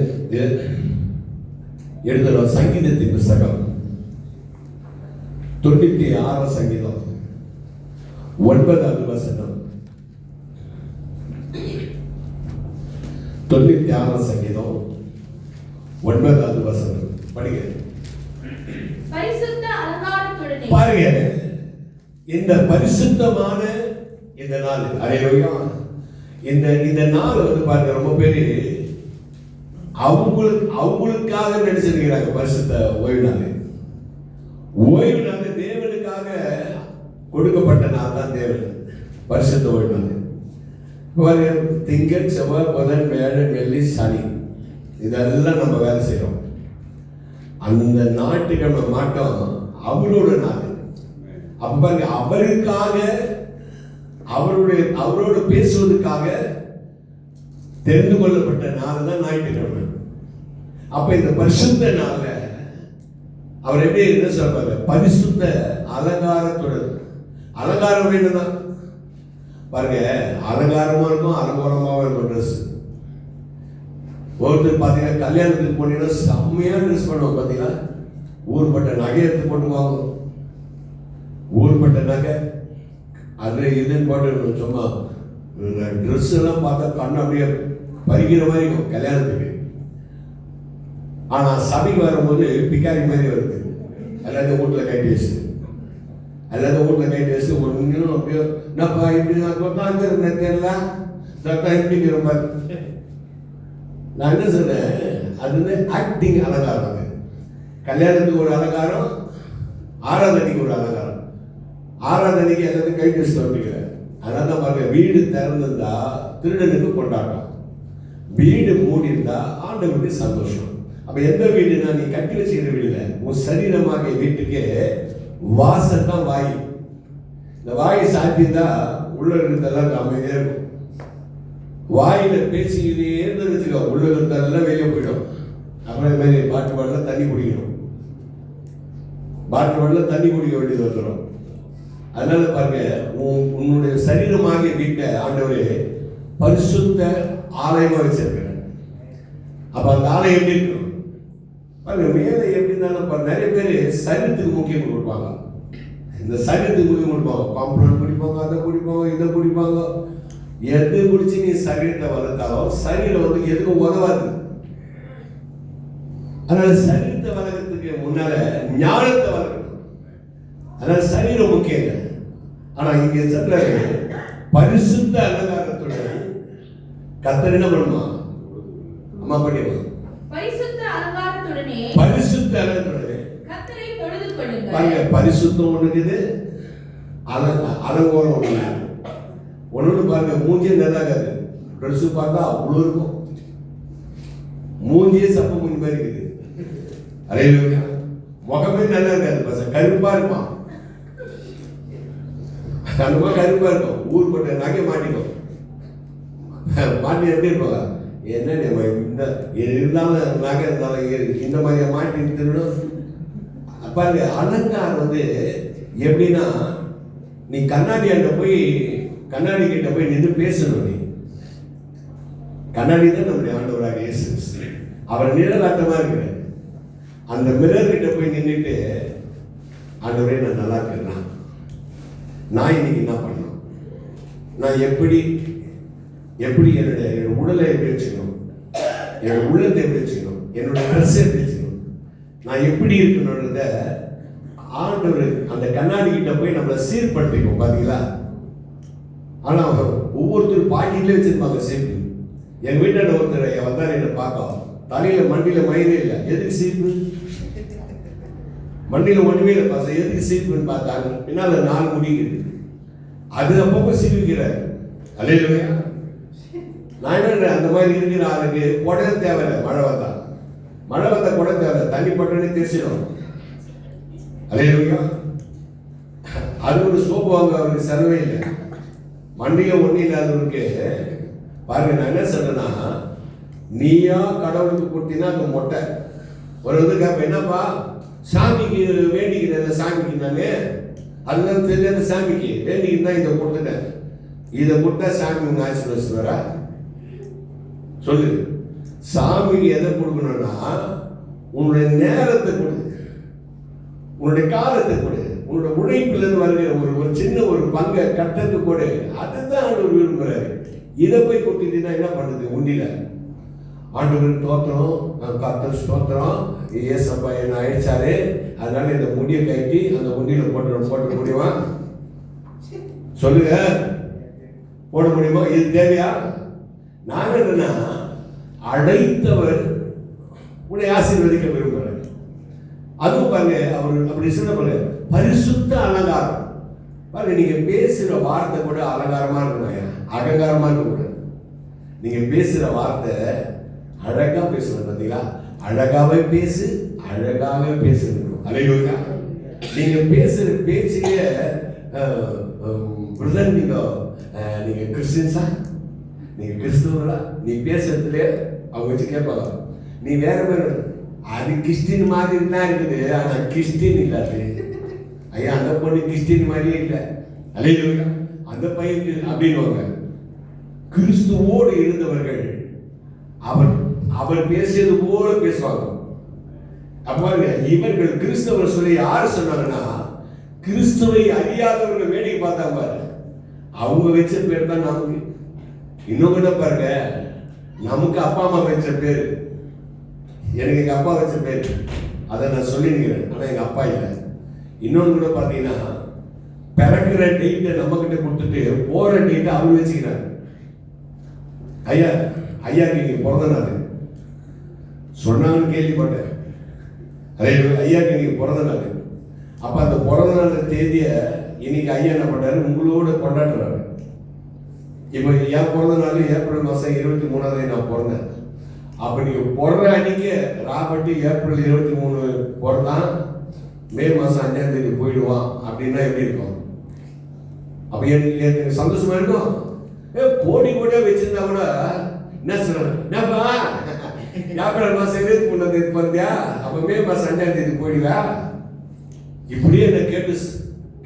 எழுதுற சங்கீதத்தின் புஸ்தகம் 96 சங்கீதம் 9வது வசனம். 96 சங்கீதம் 9வது வசனம் படிங்க. பரிசுத்த அலங்காரத்துடனே, பாருங்க, இந்த பரிசுத்தமான இந்த நாள், அல்லேலூயா, இந்த நாள் வந்து பாருங்க, ரொம்ப பேரு அவங்களுக்காக நினைச்சிருக்கிறாங்க. பரிசுத்த ஓய்வு நாள், ஓய்வு நாள் தேவனுக்காக கொடுக்கப்பட்ட நாள் தான் தேவன் பரிசுத்த ஓய்வு நாள். திங்கள், செவ்வாய், புதன், வியாழன், வெள்ளி, சனி, இதெல்லாம் நம்ம வேலை செய்யறோம். அந்த ஞாயிற்றுக்கிழமை மாட்டோம் அவரோட நாள். அப்ப பாருங்க, அவருக்காக அவரோடு பேசுவதற்காக தெரிந்து கொள்ளப்பட்ட நாள் தான் ஞாயிற்றுக்கிழமை. அப்ப இந்த பரிசுத்த நாள்ல அவர் எப்படி என்ன சொல்றாரு, பரிசுத்த அலங்காரத்துடன். அலங்காரம் வேணும்தான் பாருங்க, அலங்காரமா இருக்கும், அலங்கோலமாவும் இருக்கும் ட்ரெஸ். ஒருத்தர் பாத்தீங்கன்னா கல்யாணத்துக்கு போனீங்கன்னா செம்மையா ட்ரெஸ் பண்ணுவோம். பாத்தீங்கன்னா ஊர்பட்ட நகை எடுத்து போட்டுவாங்க, ஊர்பட்ட நகை அது இதுன்னு போட்டு சும்மா ட்ரெஸ் எல்லாம் பார்த்தா கண்ணு அப்படியே பறிக்கிற மாதிரி இருக்கும் கல்யாணத்துக்கு. ஆனா சபைக்கு வரும்போது பிக்காரி மாதிரி வருது. எல்லாத்தையும் வீட்டுல கைட்டு வச்சு, எல்லாத்தையும் வீட்டுல கைட்டு வச்சு ஒன்னும் அப்படியே நப்பா இப்படி நான் தொட்டாங்க தெரியல, தொட்டா இப்படிங்கிற மாதிரி. நான் என்ன சொன்னேன், அது ஆக்டிங் அலங்காரம். அது கல்யாணத்துக்கு ஒரு அலங்காரம், ஆராதனைக்கு ஒரு அலங்காரம். ஆராதனைக்கு எல்லாத்தையும் கைட்டு வச்சு தோட்டிக்கிறேன். அதனால தான் பாருங்க, வீடு திறந்திருந்தா திருடனுக்கு கொண்டாட்டம், வீடு மூடி இருந்தா ஆண்டவருக்கு சந்தோஷம். அப்ப எந்த வீடுனா, நீ கட்டி வச்சுக்கிற வீடு இல்லை, உன் சரீரமாக வீட்டுக்கு வாசல் தான் வாய். இந்த வாயை சாத்தியிருந்தா உள்ள இருக்கிறதெல்லாம் அமைதியா இருக்கும். வாயில பேசிக்கிட்டே இருந்து வச்சுக்கோ, உள்ள இருக்கிறதெல்லாம் வெளியே போயிடும். அப்புறம் இது மாதிரி பாட்டு பாடல தண்ணி குடிக்கணும், பாட்டு பாடல தண்ணி குடிக்க வேண்டியது வந்துடும். அதனால பாருங்க, உன்னுடைய சரீரமாகிய வீட்டை ஆண்டவரே பரிசுத்த ஆலயமா வச்சிருக்கிறேன். அப்ப அந்த ஆலயம் எப்படி இருக்கணும் பாருங்க, மேலே எப்படி இருந்தாலும் நிறைய பேர் சரீரத்துக்கு முக்கியம் கொடுப்பாங்க. இந்த சரீரத்துக்கு முக்கியம் கொடுப்பாங்க, பாம்புடன் குடிப்பாங்க, அதை குடிப்பாங்க, இதை குடிப்பாங்க. எது குடிச்சு நீ சரீரத்தை வளர்த்தாலும் சரீரம் வந்து எதுக்கும் உதவாது. அதனால சரீரத்தை வளர்க்கறதுக்கு முன்னால ஞானத்தை வளர்க்கணும். அதனால சரீரம் முக்கியம் இல்லை. ஆனா இங்க சொல்ற பரிசுத்த அலங்காரத்துடன் கர்த்தர் என்ன பண்ணுமா, அம்மா பண்ணிடுமா, பரிசுத்த அலங்காரத்துடனே, பரிசுத்த அலங்காரத்துடனே கர்த்தரை தொழுது கொள்ளுங்கள். பாருங்க, பரிசுத்தம் ஒண்ணு இருக்குது, அலங்கோலம் ஒண்ணு. ஒண்ணு பாருங்க, மூஞ்சியே நல்லா இருக்காது, ட்ரெஸ் பார்த்தா அவ்வளவு இருக்கும், மூஞ்சியே சப்ப மூஞ்சி மாதிரி இருக்குது. அதே முகமே நல்லா இருக்காது, பசங்க கருப்பா இருப்பான், கருப்பா கருப்பா இருக்கும். ஊர் போட்ட நகை மாட்டிக்கும், மாட்டி எப்படி இருப்பாங்க, என்ன இந்த இருந்தாலும் நகை இருந்தாலும் இந்த மாதிரி மாட்டி திருடும். பாருங்க, அலங்காரம் வந்து எப்படின்னா, நீ கண்ணாடி அண்ட போய் கண்ணாடி கிட்ட போய் நின்று பேசணும். நீ கண்ணாடி தான் நம்முடைய ஆண்டவராக இயேசு. அவர் நிழலாட்டமா இருக்கிற அந்த மிரர் கிட்ட போய் நின்றுட்டு, ஆண்டவரே நான் நல்லா இருக்கிறேன், நான் இன்னைக்கு என்ன பண்ணணும், நான் எப்படி என்னுடைய உடலை எப்படி வச்சுக்கணும், என்னோட உள்ளத்தை எப்படி வச்சுக்கணும், என்னோட ட்ரெஸ் எப்படி வச்சுக்கணும், நான் எப்படி இருக்கணும்ன்றத ஆண்டவர் அந்த கண்ணாடி கிட்ட போய் நம்மளை சீர்படுத்திக்கும். பாத்தீங்களா? ஆனா ஒவ்வொருத்தரும் பாக்கெட்ல வச்சிருப்பாங்க சீப்பு. எங்க வீட்டாண்ட ஒருத்தர் வந்தாரு, என்ன பார்க்க, தலையில மண்டியில மயிலே இல்லை. எதுக்கு சீப்பு? மண்டியில ஒண்ணுமே இல்லை பாச, எதுக்கு சீப்புன்னு பார்த்தாங்க. பின்னால 4 முடிக்குது. அது அப்பப்போ சீவிக்கிறார். அல்லேலூயா. நான் என்ன, அந்த மாதிரி இருக்கிற ஆளுக்கு குடை தேவையில்லை. மழை வந்தா குடை தேவை, தண்ணி பட்டனே தெரிச்சிடும். அல்லேலூயா. அது ஒரு சோப்பு வாங்க அவருக்கு செலவே இல்லை. மண்டியில ஒண்ணு இல்லாதவருக்கு பாருங்க, நான் என்ன சொல்றேன்னா, நீயா கடவுளுக்கு கொடுத்தீங்கன்னா அந்த மொட்டை ஒரு வந்து கேட்ப, என்னப்பா சாமிக்கு வேண்டிக்கிறேன், சாமிக்கு நானே அதுதான் தெரியாத, சாமிக்கு வேண்டிக்கிட்டு தான் இதை கொடுத்துட்டேன், இதை கொடுத்தா சாமி உங்க ஆசீர்வதிச்சுவாரா? சொல்லு. சாமிக்கு எதை கொடுக்கணும்னா, உன்னுடைய நேரத்தை கொடு, உன்னுடைய காலத்தை கொடு, உன்னோட உழைப்பிலிருந்து வருகிற ஒரு சின்ன ஒரு பங்கை கட்டத்து கொடு. அதுதான் ஆண்டவர் விரும்புகிறாரு. இதை போய் கொடுத்துட்டீங்கன்னா என்ன பண்ணுது? உண்டில ஆண்டவர் தோத்திரம், கர்த்தர் ஸ்தோத்திரம், ஏசப்பா என்ன ஆயிடுச்சாரு, அதனால இந்த முடியை கட்டி அந்த உண்டியில போட்டு முடியுமா? சொல்லுங்க, போட முடியுமா? இது தேவையா? நான் என்னன்னா, அழைத்தவர் உன்னை ஆசீர்வதிக்க விரும்புகிறார். அதுவும் பாருங்க, அவர் அப்படி சொல்ல பாருங்க, பரிசுத்த அலங்காரம். பாருங்க, நீங்க பேசுற வார்த்தை கூட அலங்காரமா இருக்கணும், அகங்காரமா இருக்கக்கூடாது. நீங்க பேசுற வார்த்தை அழகா பேசணும். பார்த்தீங்களா? அழகாவே பேசு, அழகாவே பேசணும். அல்லேலூயா. நீங்க பேசுற பேச்சிலேயே பிரதர், நீங்க கிறிஸ்டியன்ஸா, நீங்க கிறிஸ்துவங்களா, நீ பேசுறதுல அவங்க வச்சு கேட்பாங்க, நீ வேற மாதிரி, அது கிறிஸ்டின் மாதிரி தான் இருக்குது, ஆனா கிறிஸ்டின் இல்லாது. ஐயா, அந்த பொண்ணு கிறிஸ்டின் மாதிரியே இல்லை. அல்லேலூயா. அந்த பையனுக்கு அப்படின்வாங்க. கிறிஸ்துவோடு இருந்தவர்கள் அவர் பேசியது போல பேசுவாங்க. அப்ப இவர்கள் கிறிஸ்தவர் சொல்லி யாரு சொன்னாங்கன்னா, கிறிஸ்துவை அறியாதவர்கள் வேடிக்கை பார்த்தா பாரு, அவங்க வச்ச பேர் தான் நமக்கு. இன்னும் கூட பாருங்க, நமக்கு அப்பா அம்மா வச்ச பேர், எனக்கு எங்க அப்பா வச்ச பேர், அதை நான் சொல்லிக்கிறேன், ஆனா எங்க அப்பா இல்லை. இன்னொன்று கூட பார்த்தீங்கன்னா, பிறக்கிற டேட்டை நம்ம கிட்ட கொடுத்துட்டு போற டேட்டை அவர் வச்சுக்கிறார். ஐயா நீங்க பிறந்த நாள் சொன்னாங்கன்னு கேள்விப்பட்டேன். அதே ஐயாக்கு நீங்க பிறந்த நாள். அப்ப அந்த பிறந்த நாள் தேதியை இன்னைக்கு ஐயா என்ன பண்றாரு, உங்களோட கொண்டாடுறாரு. இப்ப என் பிறந்த நாள் ஏப்ரல் மாசம் 23 நான் பிறந்தேன். அப்ப நீங்க பிறந்த அன்னைக்கு ராபர்ட் ஏப்ரல் 23 பிறந்தான், மே மாசம் 5ஆம் தேதி போயிடுவான் அப்படின்னா எப்படி இருக்கும்? அப்ப எனக்கு சந்தோஷமா இருக்கும். கோடி கோடியா வச்சிருந்தா கூட என்ன சொல்றேன்ப்பா, ஏப்ரல் மாசம் 23 பிறந்தியா, அப்ப மே மாசம் 5ஆம் தேதி போயிடுவா. இப்படியே என்ன கேட்டு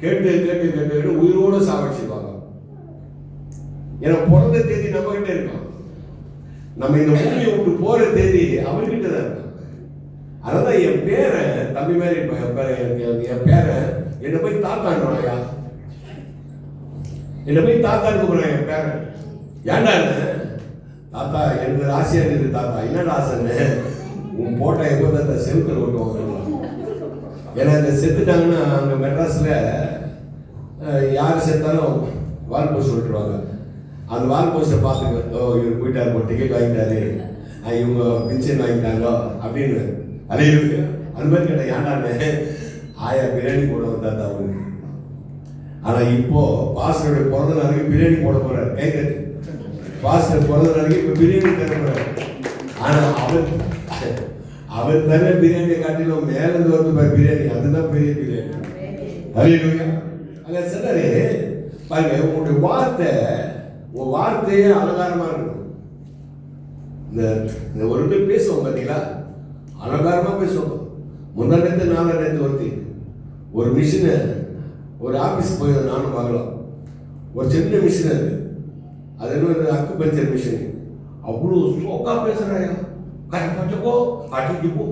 கேட்டு கேட்டு கேட்டு உயிரோடு சாவடிச்சிருவாங்க. ஏன்னா பிறந்த தேதி நம்ம கிட்ட இருக்கும், நம்ம இந்த பூமியை விட்டு போற தேதி அவர்கிட்ட தான் இருக்கும். அதான் என் பேரன் தம்பி மாதிரி இருப்பான். என் பேரன் என்ன போய் தாத்தான்றாயா, என்ன போய் தாத்தான்னு கூப்பிடுறான் என் பேரன். ஏன்டா தாத்தா, எனக்கு ஒரு ஆசையா இருக்குது தாத்தா. என்னடா ஆசைன்னு, உன் போட்டா எப்போ தான் செவுத்துல ஓட்டுவாங்க. ஏன்னா இந்த செத்துட்டாங்கன்னா அங்கே மெட்ராஸில் யார் செத்தாலும் வால் போஸ்ட் விட்டுருவாங்க. அந்த வால் போஸ்ட்டை பார்த்துக்க, ஓ இவர் போயிட்டாரு, ஒரு டிக்கெட் வாங்கிட்டாரு, இவங்க பென்ஷன் வாங்கிட்டாங்களோ அப்படின்னு. அதே அது மாதிரி கேட்டேன், ஏன்டான்னு, ஆயா பிரியாணி போட வந்தாத்தா அவனுக்கு. ஆனால் இப்போ பாஸ்டருடைய பிறந்த நாளைக்கு பிரியாணி போட போறாரு. கை கட்டு, பாஸ்டர் பிறந்த நாளைக்கு இப்போ பிரியாணி தர போறாரு. ஆனால் அவர் தர பிரியாணியை காட்டிலும் மேலேருந்து வந்து பிரியாணி, அதுதான் பெரிய பிரியாணி. அல்லேலூயா. அங்க சொன்னாரு பாருங்க, உங்களுடைய உன் வார்த்தையே அலங்காரமா இருக்கணும். இந்த ஒரு பேர் பேசுவோம் பார்த்தீங்களா, அலங்காரமா பேசுவோம். முன்னாடி நாலு ஒருத்தி ஒரு மிஷினை ஒரு ஆபீஸ் போய் நானும் பார்க்கலாம். ஒரு சின்ன மிஷின் அது என்ன அக்கு பஞ்சர் மிஷின். அவ்வளோ சோக்கா பேசுறாயா, கஷ்டப்பட்டுக்கோ அடிச்சுக்கோ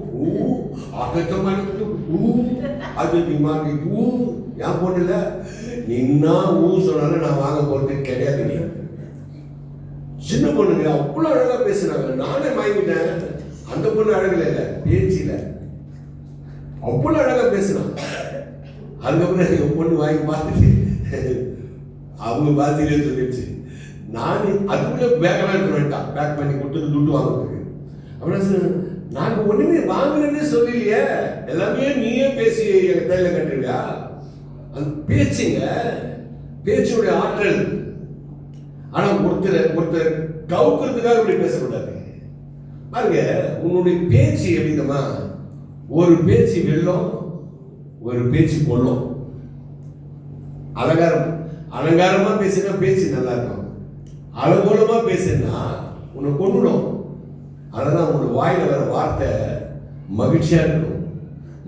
அது திமாக்கி ஏன் போடல நின்னா சொன்னாலும் நான் வாங்க போறது கிடையாது. நீ சின்ன பொண்ணுங்க அவ்வளோ அழகா பேசுறாங்க. நானே வாங்கிட்டேன். அந்த பொண்ணு அழகுல இல்லை, பேச்சில அவ்வளோ அழகா பேசுறான். அதுக்கப்புறம் எங்க பொண்ணு வாங்கி பார்த்துட்டு அவங்க பார்த்துட்டே சொல்லிடுச்சு. நான் அதுக்குள்ள பேக்கெல்லாம் எடுத்து வந்துட்டான். பேக் பண்ணி கொடுத்துட்டு துட்டு வாங்குறதுக்கு. அப்புறம் நாங்க ஒண்ணுமே வாங்கலன்னு சொல்லலையே, எல்லாமே நீயே பேசி எங்க கையில கட்டுறியா? அந்த பேச்சுங்க, பேச்சுடைய ஆற்றல். ஆனா ஒருத்தர் கவுக்கிறதுக்காக இப்படி பேசக்கூடாது. பாருங்க, உன்னுடைய பேச்சு எப்படிதமா, ஒரு பேச்சு வெல்லும், ஒரு பேச்சு கொல்லும். அலங்காரமா பேசினா பேச்சு நல்லா இருக்கும். அலங்கோலமா பேசினா உன்னை கொண்டுடும். அதனால உன்னோட வாயில வர வார்த்தை மகிழ்ச்சியா இருக்கணும்.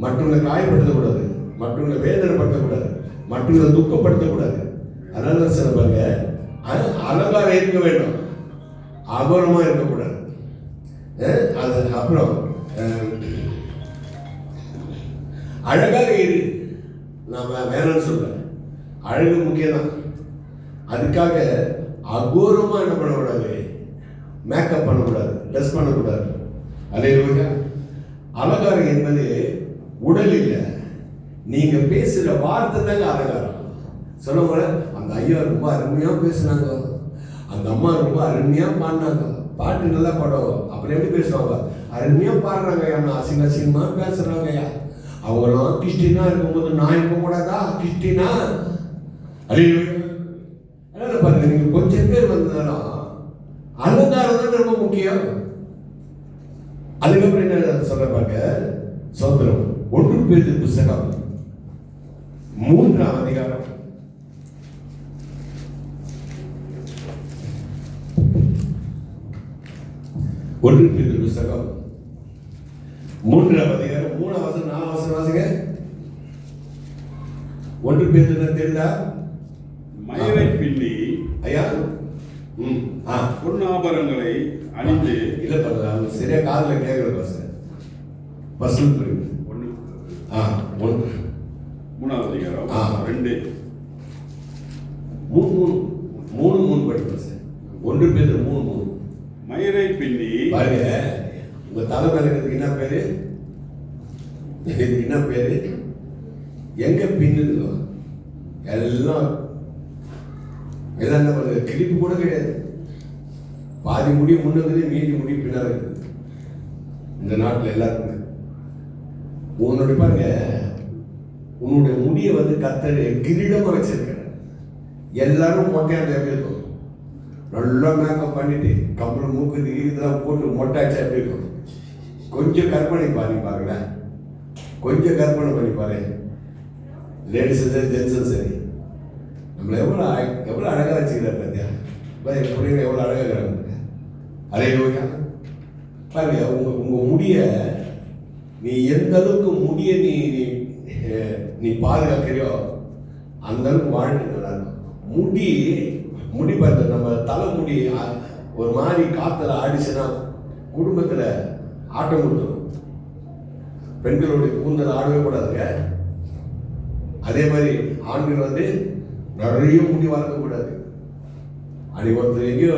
மற்றவங்களை காயப்படுத்தக்கூடாது, மற்றவங்களை வேதனைப்படுத்தக்கூடாது, மற்றவங்களை துக்கப்படுத்தக்கூடாது. அதனால சில பாருங்க, அலங்காரம் இருக்க வேண்டும், அகோரமா இருக்கக்கூடாது. அப்புறம் அழகாக இரு. நான் வேணும்னு சொல்றேன், அழகு முக்கியம். அதுக்காக அகோரமா என்ன பண்ணக்கூடாது, மேக்கப் பண்ணக்கூடாது, ட்ரெஸ் பண்ணக்கூடாது. அல்லேலூயா. அலங்காரம் என்பது உடல் இல்லை, நீங்க பேசுற வார்த்தை தாங்க அலங்காரம். சொல்லுங்க, அந்த ஐயா ரொம்ப அருமையா பேசுனாங்க, அந்த அம்மா ரொம்ப அருமையா பாடினாங்க, பாட்டு நல்லா பாடுவாங்க. அப்புறம் எப்படி பேசுவாங்க, அருமையா பாடுறாங்க ஐயா, அசிங்க அசிங்கமா பேசுறாங்க ஐயா. அவங்களும் கிறிஸ்டினா இருக்கும்போது நான் இருக்க கூடாதா கிறிஸ்டினா? அல்லேலூயா. அதனால பாருங்க, நீங்க கொஞ்சம் பேர் வந்தாலும் அலங்காரம் தான் ரொம்ப முக்கியம். அதுக்கப்புறம் என்ன சொல்ற பாருங்க, சோதரம் 1 பேதுரு புத்தகம் 3ஆம் அதிகாரம் 1 பேதுரு புத்தகம் 3ஆம் அதிகாரம் 3ஆம் வசனம் 4ஆம் வசனம் வாசிங்க. 1 பேதுரு தெரிந்தா, மயிரை பின்னி ஐயா பொன்னாபரங்களை அணிந்து, இல்ல பாருங்க, சரியா காதுல கேட்கல பஸ் புரியுது. 3ஆம் அதிகாரம் 2 3 படிப்பேன் சார். 1 பேதுரு 3 மயிரை பின்னி. பாருங்க, உங்க தலை மேல இருக்கிறதுக்கு என்ன பேரு, என்ன பேரு, எங்க பின்னுதுங்க எல்லாம் என்ன பண்ணுறது, கிளிப்பு கூட கிடையாது. பாதி முடி முன்னது, மீதி முடி பின்னால இருக்குது இந்த நாட்டில் எல்லாருக்குமே. உன்னுடைய பாருங்க, உன்னுடைய முடியை கத்தர் கிரீடமா வச்சிருக்கிற. எல்லாரும் மொட்டையாண்ட எப்படி இருக்கும், நல்லா மேக்கப் பண்ணிட்டு கம்பளம் மூக்குது இதெல்லாம் போட்டு மொட்டாச்சு எப்படி இருக்கும். கொஞ்சம் கற்பனை பாருங்க, கொஞ்சம் கற்பனை பண்ணி பாரு. லேடிஸும் சரி ஜென்ஸும் சரி, நம்மளை எவ்வளோ அழகாக வச்சுக்கிறார் பார்த்தியா? என் பிள்ளைங்க எவ்வளோ அழகாக இருக்கிறாங்க. அல்லேலூயா. பாருங்க, உங்கள் முடியை நீ எந்த அளவுக்கு முடியை நீ பாதுகாக்கிறியோ அந்த அளவுக்கு வாழ்க்கை நல்லா இருக்கும். முடி பாருங்க, நம்ம தலைமுடி ஒரு மாதிரி காற்றுல ஆடிச்சுன்னா குடும்பத்தில் ஆட்டம் கொடுத்துரும். பெண்களுடைய கூந்தல் ஆடவே கூடாதுங்க. அதே மாதிரி ஆண்கள் நிறைய முடி வளர்க்கக்கூடாது. அன்னைக்கு ஒருத்தர் எங்கேயோ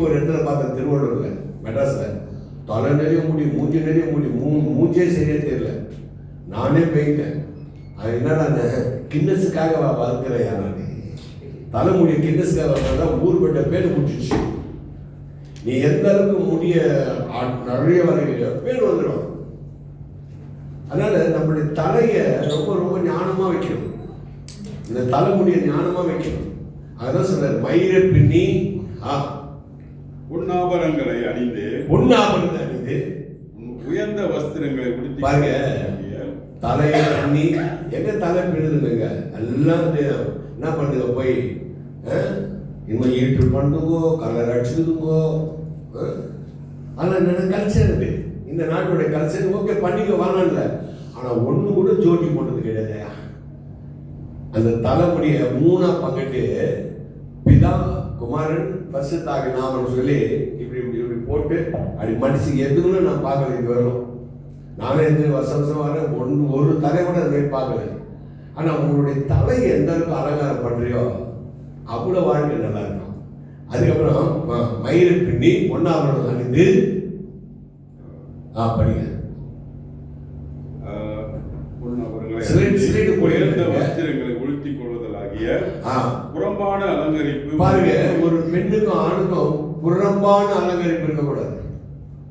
ஒரு இடத்துல பார்த்தேன், திருவள்ளூரில் மெட்ராஸில், தலை நிறைய முடி, மூஞ்சி நிறைய முடி, மூஞ்சே சரியா தெரியல. நானே போயிட்டேன். அது என்னடா கின்னஸுக்காக வளர்க்கிறேன். யாரு தலைமுடிய கின்னஸுக்காக வளர்த்தா ஊர்பட்ட பேர் முடிச்சிச்சு. நீ எந்த அளவுக்கு முடிய நிறைய வளர்க்கிற பேர் வந்துடும். அதனால நம்மளுடைய தலையை ரொம்ப ரொம்ப ஞானமா வைக்கணும். இந்த தலைமுடியை ஞானமா வைக்கணும். அதான் சொல்ற, மயிரை பின்னி பொன்னாபரங்களை அணிந்து உயர்ந்த வஸ்திரங்களை உடுத்தி. பாருங்க, தலையை பின்னி எங்க தலை பின்னுதுங்க எல்லாம் என்ன பண்ணுங்க, போய் இன்னும் ஈட்டு பண்ணுங்கோ, கலர் அடிச்சுக்குதுங்கோ. ஆனால் என்னென்ன கல்ச்சர் இருக்கு, இந்த நாட்டுடைய கல்ச்சர் ஓகே பண்ணிக்க வாங்கல. ஆனால் ஒன்று கூட ஜோடி போட்டது கிடையாது. அந்த தலைமுடியை 3ஆ பங்கிட்டு பிதா குமாரன் பரிசுத்தாவி நாமன்னு சொல்லி இப்படி இப்படி இப்படி போட்டு அப்படி மடிச்சு எதுன்னு நான் பார்க்கல. இது வரணும் நானே இந்த வருஷம் வரேன், ஒரு தலையோட அதை பார்க்கல. ஆனா உங்களுடைய தலை எந்த அளவுக்கு அலங்காரம் பண்றியோ அவ்வளவு வாழ்க்கை நல்லா இருக்கும். அதுக்கப்புறம் மயிரை பின்னி பொன்னாபரணம் அணிந்து படிங்க. உயர்ந்த வஸ்திரங்களை உடுத்திக் கொள்வதாகிய புறம்பான அலங்கரிப்பு பாருங்க. ஒரு பெண்ணுக்கும் ஆணுக்கும் புறம்பான அலங்கரிப்பு இருக்கக்கூடாது.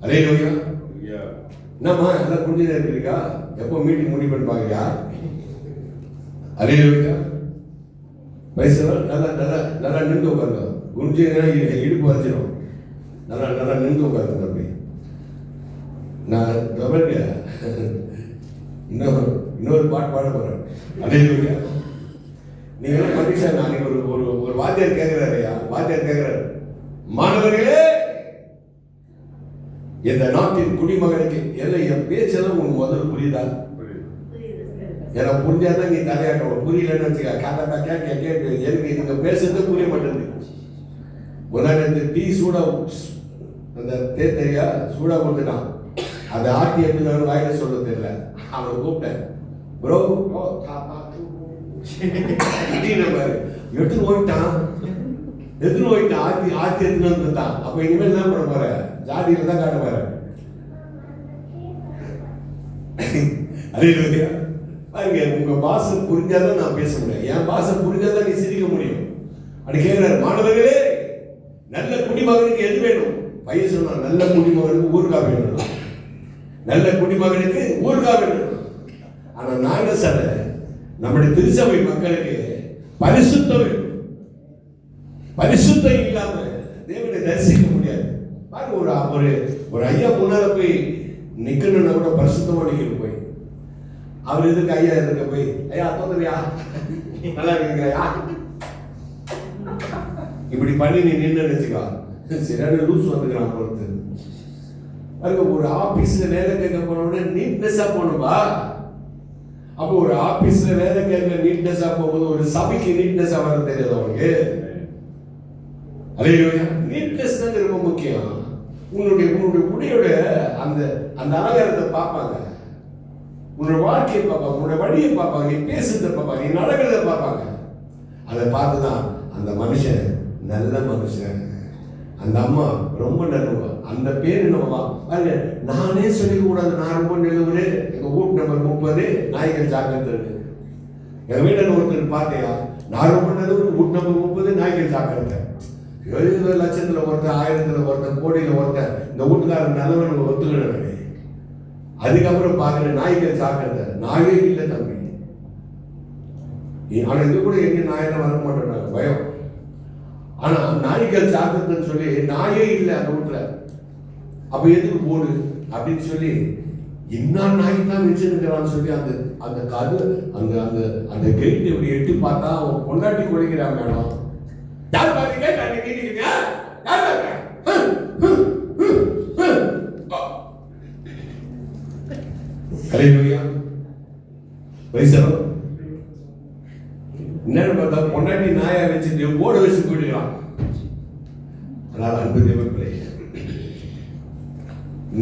அல்லேலூயா. என்னம்மா எல்லாம் குடிஞ்சா இருக்கீங்க? எப்போ மீட்டிங் முடிவு பண்ணிப்பாங்கயா? அல்லேலூயா. வயசுல நல்லா நல்லா நல்லா நின்று உட்காருங்க. குடிஞ்சீங்கன்னா இடுப்பு வச்சிடும். நல்லா நல்லா நின்று உட்காருங்க தம்பி. நான் இன்னொரு பாட்டு பாட போறேன். அல்லேலூயா. நீங்க பரீட்சா நான் ஒரு வாத்தியார் கேட்கிறாரையா, வாத்தியார் கேட்கிறாரு, மாணவர்களே இந்த நாட்டின் குடிமகனுக்கு எல்லாம் என் பேச்செல்லாம் உனக்கு முதல்ல புரியுதா? எனக்கு புரிஞ்சாதான் நீ தலையாட்டணும். புரியலன்னு வச்சுக்க காக்கா கேட்டு எனக்கு நீங்க பேசுறது புரிய மாட்டேங்குது. உதாரணத்து டீ சூடா அந்த தேத்தரியா சூடா கொடுத்துட்டான். அதை ஆட்டி எடுத்து வாயில சொல்ல தெரியல. அவனை கூப்பிட்டேன், ப்ரோ எடுத்துன்னு போயிட்டான் ஆத்தி எடுத்துன்னு வந்துட்டான். அப்ப இனிமேல் என்ன பண்ண போற? ஜாதியில தான் காட்ட போற. அல்லேலூயா. பாருங்க, உங்க பாசம் புரிஞ்சாதான் நான் பேச முடியும். என் பாசம் புரிஞ்சாதான் நீ சிரிக்க முடியும். அப்படி கேட்கிறாரு, மாணவர்களே நல்ல குடிமகனுக்கு எது வேணும்? பையன் சொன்னா நல்ல குடிமகனுக்கு ஊர்கா வேணும். நல்ல குடிமகனுக்கு ஊர்கா வேணும். ஆனா நான் என்ன சொல்றேன், நம்முடைய திருச்சபை மக்களுக்கு பரிசுத்தம் வேணும். பரிசுத்தம் இல்லாம தேவனை தரிசிக்க முடியாது. பாருங்க, ஒரு ஐயா முன்னால போய் நிக்கணும்னா கூட பரிசுத்தமா நிக்கணும். போய் அவர் எதுக்கு ஐயா எதுக்கு போய் ஐயா தோத்துறியா நல்லா இருக்கீங்களா இப்படி பண்ணி நீ நின்று நினைச்சுக்கா, சரியான லூஸ் வந்துக்கிறான் பொறுத்து. பாருங்க, ஒரு ஆபீஸ்ல வேலை கேட்க போனோட நீட்னஸா போகணும்பா. அப்போ ஒரு ஆபீஸ்ல வேலை கேட்க நீட்னஸா போகும்போது ஒரு சபைக்கு நீட்னஸா வர தெரியாது அவனுக்கு. அல்லேலூயா. நீட்னஸ் தான் ரொம்ப முக்கியம். உன்னுடைய உடையோட அந்த அந்த அலங்காரத்தை பார்ப்பாங்க, உன்னோட வாழ்க்கையை பார்ப்பாங்க, உன்னோட வழியை பார்ப்பாங்க, நீ பேசுறதை பார்ப்பாங்க, நீ நடக்கிறத பார்ப்பாங்க. அதை பார்த்துதான் அந்த மனுஷன் நல்ல மனுஷன், அந்த அம்மா ரொம்ப நல்லவா, அந்த பேரு நம்ம பாருங்க. நானே சொல்லிக்க கூடாது, நான் ரொம்ப நல்லவரு. எங்க வீட்டு நம்பர் 30 நாய்கள் ஜாக்கிரதை இருக்கு. எங்க வீட்டில் ஒருத்தர் பார்த்தையா, நான் ரொம்ப நல்லவர், வீட்டு நம்பர் 30 நாய்கள் ஜாக்கிரதை. 7 லட்சத்துல ஒருத்தன், 1000த்துல ஒருத்தன், கோடியில ஒருத்தன், இந்த வீட்டுக்காரன் நல்லவன் ஒத்துக்கணும். அதுக்கப்புறம் பாக்குற நாய்கள் ஜாக்கிரதை. நாயே இல்லை தம்பி. ஆனா இது கூட எங்க நாயெல்லாம் வர மாட்டேன், பயம். ஆனா நாய்கள் ஜாக்கிரதைன்னு சொல்லி நாயே இல்லை அந்த வீட்டுல. அப்ப எதுக்கு போடு அப்படின்னு சொல்லி இன்னும் நாய் தான் வச்சிருக்கிறான்னு சொல்லி அந்த அந்த கது அந்த அந்த அந்த கெயிட் இப்படி எட்டி பார்த்தா அவன் பொண்டாட்டி குளிக்கிறான். மேடம் யார் பாத்தீங்க? நீங்க அல்லேலூயா. வைசரம் என்னன்னு பார்த்தா பொண்டாட்டி நாயா வச்சுட்டு போட வச்சு போயிடுறான். அதனால அன்பு தேவர்களே,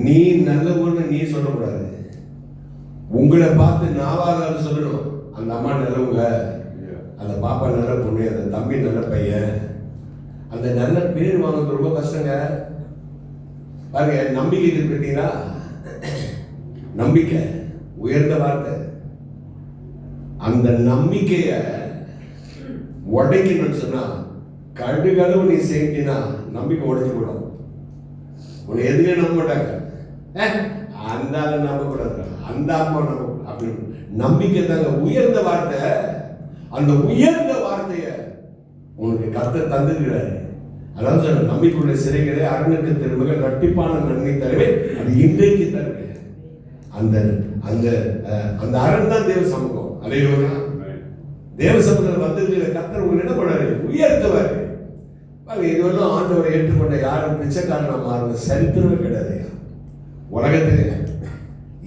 நீ நல்லவன்னு நீ சொல்லக்கூடாது. உங்களை பார்த்து நாவாக சொல்லணும், அந்த அம்மா நல்லவங்க, அந்த பாப்பா நல்ல பொண்ணு, அந்த தம்பி நல்ல பையன். அந்த நல்ல பேர் வாங்குறது ரொம்ப கஷ்டங்க. பாருங்க, நம்பிக்கை பார்த்தீங்கன்னா, நம்பிக்கை உயர்ந்த வார்த்தை. அந்த நம்பிக்கைய உடைக்கணும்னு சொன்னா கடுகளவு நீ சேர்த்தினா நம்பிக்கை உடைச்சு போடும். உன்னை எதுவுமே நம்ப மாட்டாங்க. அந்த ஆளை நம்ப கூடாது, அந்த அம்மா நம்ப அப்படின்னு. நம்பிக்கை தாங்க உயர்ந்த வார்த்தை. அந்த உயர்ந்த வார்த்தைய உனக்கு கர்த்தர் தந்துக்கிறாரு. அதாவது சொல்ற, நம்பிக்கையுள்ள சிறைகளே அரணுக்கு திரும்புகள் இரட்டிப்பான நன்மை தருவே, அது இன்றைக்கு தருவே. அந்த அந்த அந்த அரண் தான் தேவ சமூகம். அல்லேலூயா. தேவ சமூகத்தில் வந்திருக்கிற கர்த்தர் உங்களை என்ன பண்ணாரு? உயர்த்துவாரு. இதுவெல்லாம் ஆண்டவரை ஏற்றுக்கொண்ட யாரும் பிச்சைக்காரனா மாறின சரித்திரமே கிடையாது உலகத்திலே.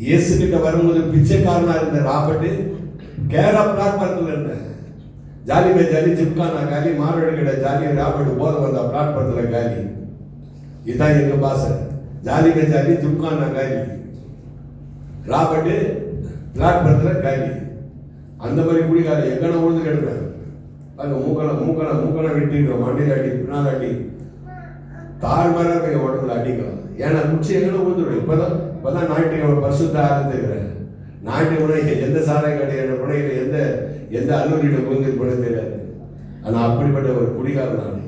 இயேசு கிட்ட வரும்போது பிச்சைக்காரனா இருந்த ராபர்ட் கேரளா பிளாட்பாரத்தில் இருந்த ஜாலி மே ஜாலி ஜிப்கானா காலி மாரோடு கிட்ட ஜாலி ராபர்ட் போத வந்த பிளாட்ஃபார்ம்ல காலி. இதுதான் எங்க பாச. ஜாலி மே ஜாலி ஜிப்கானா காலி ராபர்ட் பிளாட்ஃபார்ம்ல காலி. அந்த மாதிரி குடிகார எங்கன உழுந்து கிடப்பேன். அங்க மூக்கல வெட்டிக்கிறோம், மண்டையில் அடி, பின்னால் அடி, தாழ்மாரா இருக்க உடம்புல அடிக்கலாம். ஏன்னா குச்சி எங்கன உழுந்துடும். இப்பதான் ஞாயிற்றுக்கிழமை பரிசுத்த ஆரம்பிக்கிறேன். ஞாயிற்றுக்கிழமை எந்த சாராய கடையான புனையில எந்த அலுவலியில உழுந்து போன தெரியாது. ஆனா அப்படிப்பட்ட ஒரு குடிகாரன் நான்.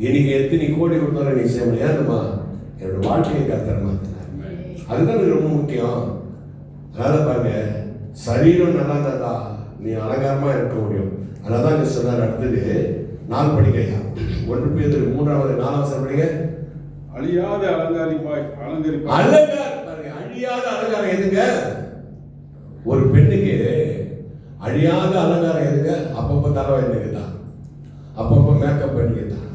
இன்னைக்கு எத்தனை கோடி கொடுத்தாலும் நீ செய்ய முடியாது. என்னோட வாழ்க்கையை கத்தரமா, அதுதான் எனக்கு ரொம்ப முக்கியம். அதனால பாருங்க, சரீரம் நல்லா இருந்தா நீ அலங்காரமா இருக்க முடியும். அதனாலதான் நீ சொன்னார். அடுத்தது 4 படிக்கையா 1 பேதுரு 3:4 படிக்க. அழியாத அலங்காரிப்பாய் அலங்கரிப்பாய். அலங்காரம் பாருங்க, அழியாத அலங்காரம் எதுங்க? ஒரு பெண்ணுக்கு அழியாத அலங்காரம் எதுங்க? அப்பப்போ தலைவாரிதான், அப்பப்போ மேக்கப் பண்ணிக்கிட்டான்.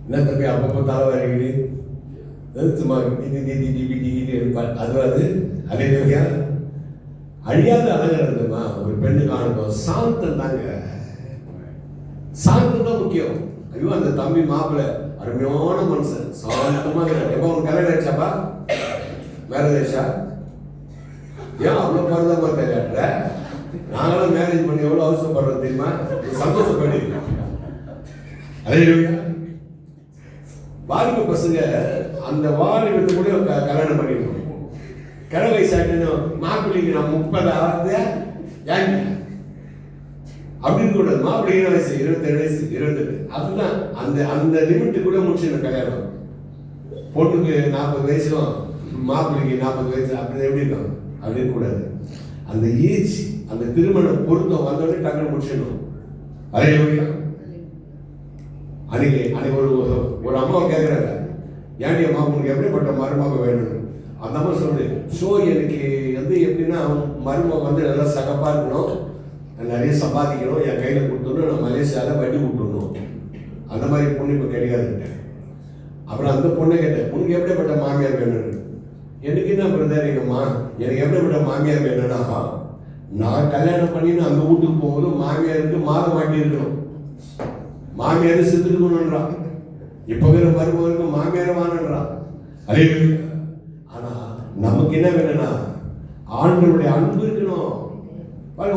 என்ன தம்பி அப்பப்போ தலைவாரிக்கிட்டு சும்மா எடுப்பார். அது அலையா அழியாத அலங்காரம் இருந்தமா ஒரு பெண்ணு காணும். சாந்தம் தாங்க, சாந்தம் தான் முக்கியம். ஐயோ அந்த தம்பி மாப்பிள்ள அருமையான மனுஷன், சாந்தமா இருக்கிறான். எப்போ அவன் கல்யாணம் ஆயிடுச்சாப்பா? மேரேஜ் ஆயிடுச்சா? ஏன் அவ்வளோ பரதமா தெரியாடுற? நாங்களும் மேரேஜ் பண்ணி எவ்வளோ அவசரப்படுறோம் தெரியுமா? சந்தோஷப்படி. அதே வாலிப பசங்க அந்த வாலிபத்தை கூட கல்யாணம் பண்ணிக்கணும். கிழ வயசாட்டு மாப்பிள்ளைக்கு நான் 30 ஆகுது ஏங்க அப்படின்னு கூட. மாப்பிள்ளைக்கு வயசு 27 வயசு 28. அதுதான் அந்த லிமிட்டு கூட முடிச்சிடணும் கல்யாணம். பொண்ணுக்கு 40 வயசும் மாப்பிள்ளைக்கு 40 வயசு அப்படி எப்படி இருக்கும்? அப்படி கூடாது. அந்த ஏஜ், அந்த திருமண பொருத்தம் வந்தோடனே டக்குனு முடிச்சிடணும். அதே அன்னைக்கு ஒரு அம்மாவை கேட்குறாங்க, ஏன்டி அம்மா உனக்கு எப்படிப்பட்ட மருமக வேணும்? அந்த அம்மா சொல்லுது, ஸோ எனக்கு எப்படின்னா மருமக நல்லா சகப்பாக இருக்கணும், நிறைய சம்பாதிக்கணும், என் கையில் கொடுத்துடணும், நான் மலேசியாவில் வட்டி விட்டுடணும். அந்த மாதிரி பொண்ணு இப்போ கிடையாதுட்டேன். அப்புறம் அந்த பொண்ணை கேட்டேன், உனக்கு எப்படிப்பட்ட மாமியார் வேணும்னு. எனக்கு என்ன பிரதர் எங்கம்மா, எனக்கு எப்படிப்பட்ட மாமியார் வேணும்னா, நான் கல்யாணம் பண்ணின்னு அந்த வீட்டுக்கு போகும்போது மாமியாருக்கு மாதம் மாட்டி இருக்கணும், மாமியார் செத்துருக்கணும்ன்றான். இப்ப வேற மருமகனுக்கு மாமியாரமானன்றான். அதே ஆனா நமக்கு என்ன வேணும்னா ஆண்களுடைய அன்பு இருக்கணும்.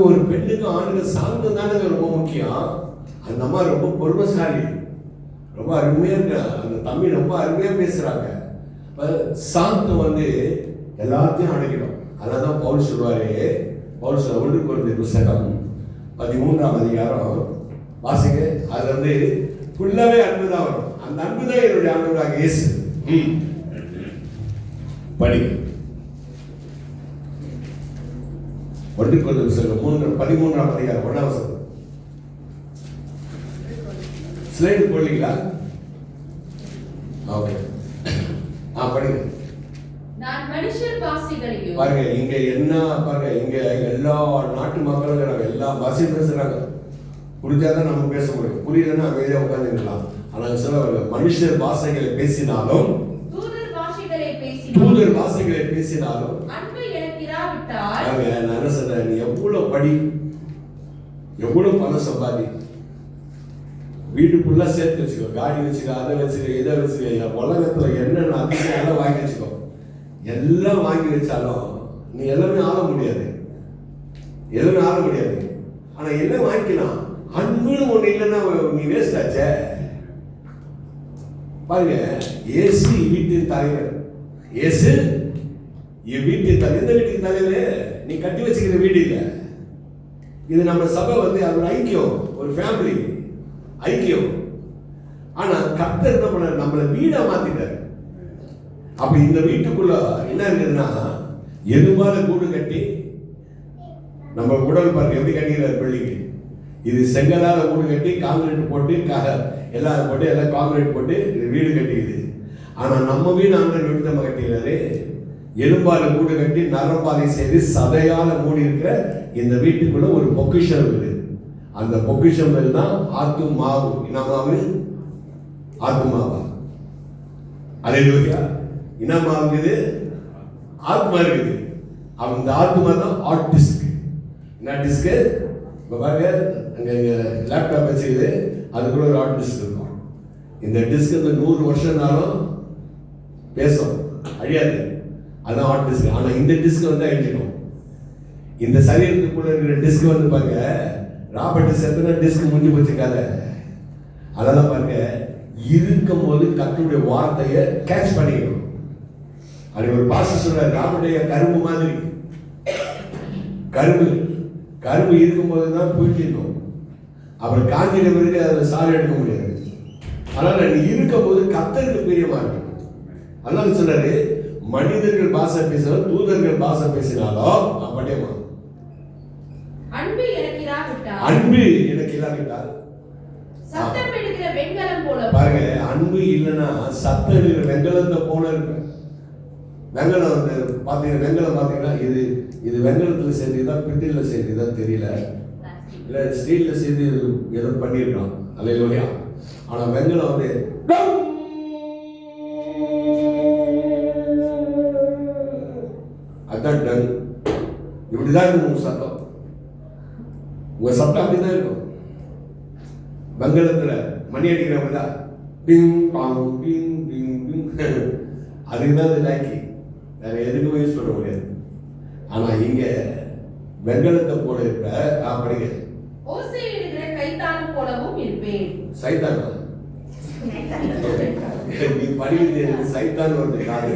ஒரு பெண்ணுக்கு ஆண்கள் சாந்தம் தானே ரொம்ப முக்கியம். அந்த அம்மா ரொம்ப பொறுமைசாலி, ரொம்ப அருமையா இருக்க. அந்த தம்பி ரொம்ப அருமையா பேசுறாங்க. சாந்தம் எல்லாத்தையும் அடைக்கணும். அதனாலதான் பவுல் சொல்லுவாரு, பவுல் சொல்ல 1 கொரிந்தியர் புத்தகம் 13ஆம் அதிகாரம் வாசிக்க. அது ஃபுல்லாவே அன்புதான் வரும். அந்த அன்புதான் என்னுடைய ஆண்டவராக இயேசு. படி 1 கொரிந்தியர் புத்தகம் 13ஆம் அதிகாரம் 1ஆம் வசனம். ஸ்லைடு போடலீங்களா? ஓகே, படிங்க. நான் மனுஷர் பாஷைகளையும் பாருங்க இங்க என்ன பாருங்க, இங்க எல்லா நாட்டு மக்களும் எல்லா பாஷையும் பேசுறாங்க. புரிஞ்சாதான் நம்ம பேச முடியும், புரியலன்னா அமைதியா உட்கார்ந்துக்கலாம். ஆனா சொல்ல மனுஷர் பாஷைகளை பேசினாலும் தூதர் பாஷைகளை பேசினாலும் அன்பு எனக்கு இராவிட்டால், நான் என்ன சொல்றேன், நீ எவ்வளவு படி, எவ்வளவு பணம் சம்பாதி, வீட்டுக்குள்ள சேர்த்து வச்சுக்கோ, காடி வச்சுக்க, அதை வச்சுக்க, இதை வச்சுக்க, உலகத்துல என்னென்ன அதிகம் எல்லாம் வாங்கி வச்சுக்கோ. எல்லாம் வாங்கி வச்சாலும் நீ எல்லாமே ஆள முடியாது, எல்லாமே ஆள முடியாது. ஆனா என்ன வாங்கிக்கலாம், அன்புன்னு ஒண்ணு இல்லைன்னா நீ வேஸ்ட் ஆச்சே. பாருங்க, இயேசு வீட்டின் தலைவர், இயேசு வீட்டின் தலைவர். எந்த வீட்டுக்கு தலைவர்? நீ கட்டி வச்சுக்கிற வீடு இல்லை, இது நம்ம சபை அது ஐக்கியம், ஒரு ஃபேமிலி ஐக்கியம். ஆனா கர்த்தர் என்ன பண்ண, நம்மளை வீடா மாத்திட்டாரு. அப்ப இந்த வீட்டுக்குள்ள என்ன இருக்குதுன்னா, எதுமால கூடு கட்டி, நம்ம உடல் பாருங்க எப்படி கட்டிக்கிறார் பிள்ளைக்கு. இது செங்கலால கூடு கட்டி காங்கிரீட் போட்டு எல்லாம் போட்டு எல்லாம் காங்கிரீட் போட்டு இது வீடு கட்டிக்குது. ஆனா நம்ம வீடு ஆண்டவர் வீடு நம்ம கட்டிக்கிறாரு. எலும்பால கூடு கட்டி நரம்பாலை செய்து சதையால மூடி இருக்கிற இந்த வீட்டுக்குள்ள ஒரு பொக்கிஷம் இருக்குது. அந்த பொக்கிஷம் தான் ஆத்து மாவு. என்ன மாவு? ஆத்து மாவா? அல்லேலூயா. என்ன மாவு இருக்குது? ஆத்மா இருக்குது. அந்த ஆத்மா தான் ஆர்டிஸ்ட். என்ன டிஸ்க்? இப்போ பாருங்க அங்கே லேப்டாப் வச்சுக்குது, அதுக்குள்ள ஒரு ஹார்ட் டிஸ்க் இருக்கும். இந்த டிஸ்க் இந்த 100 வருஷம்னாலும் பேசும், அழியாது. அதான் ஹார்ட் டிஸ்க். ஆனால் இந்த டிஸ்க் வந்து அழிஞ்சிடும். இந்த சரீரத்துக்குள்ள இருக்கிற டிஸ்க் வந்து பாருங்க, ராபர்ட் செத்துனா டிஸ்க் முடிஞ்சு போச்சுக்காத. அதெல்லாம் பாருங்க, இருக்கும் போது கர்த்தருடைய வார்த்தையை கேட்ச் பண்ணிக்கணும். அது ஒரு பாஸ்டர் சொல்றாரு, ராபர்டைய கரும்பு மாதிரி. கரும்பு இருக்கும்போது தான் புரிஞ்சிடணும். அப்புறம் காஞ்சிட பிறகு அதில் சாறு எடுக்க முடியாது. அதனால நீ இருக்கும் போது கர்த்தருக்கு பிரியமா இருக்கு. அதனால சொல்றாரு, மனிதர்கள் பாஷை பேசினாலும் தூதர்கள் பாஷை பேசினாலும் அப்படியேமா. அன்பு எனக்கு இல்லாவிட்டால் சத்தம் எடுக்கிற வெண்கலம் போல. பாருங்க, அன்பு இல்லைன்னா சத்தம் எடுக்கிற வெண்கலத்தை போல இருக்கு. வெண்கலம் பாத்தீங்கன்னா, வெண்கலம் பாத்தீங்கன்னா இது வெண்கலத்துல செய்ததா பித்தளையில செய்ததா தெரியல, இல்ல ஸ்டீல்ல செய்து ஏதோ பண்ணிருக்கான். அல்லேலூயா. ஆனா வெண்கலம் வந்து அதான் டன். இப்படிதான் இருக்கும் உங்க சத்தம். உங்க சத்தம் அப்படிதான் இருக்கும். வெண்கலத்துல மணி அடிக்கிறவங்க டிங் பாங் டிங் டிங் டிங், அதுக்குதான் அது லாக்கி. வேற எதுக்குமே யூஸ் பண்ண முடியாது. ஆனா இங்க வெண்கலத்தை போல இருக்க படிங்க, ஓசை எடுக்கிற கைத்தாளம் போலவும் இருப்பேன். சைத்தானா? நீ படிக்கிறது எனக்கு சைத்தான் வருது காது.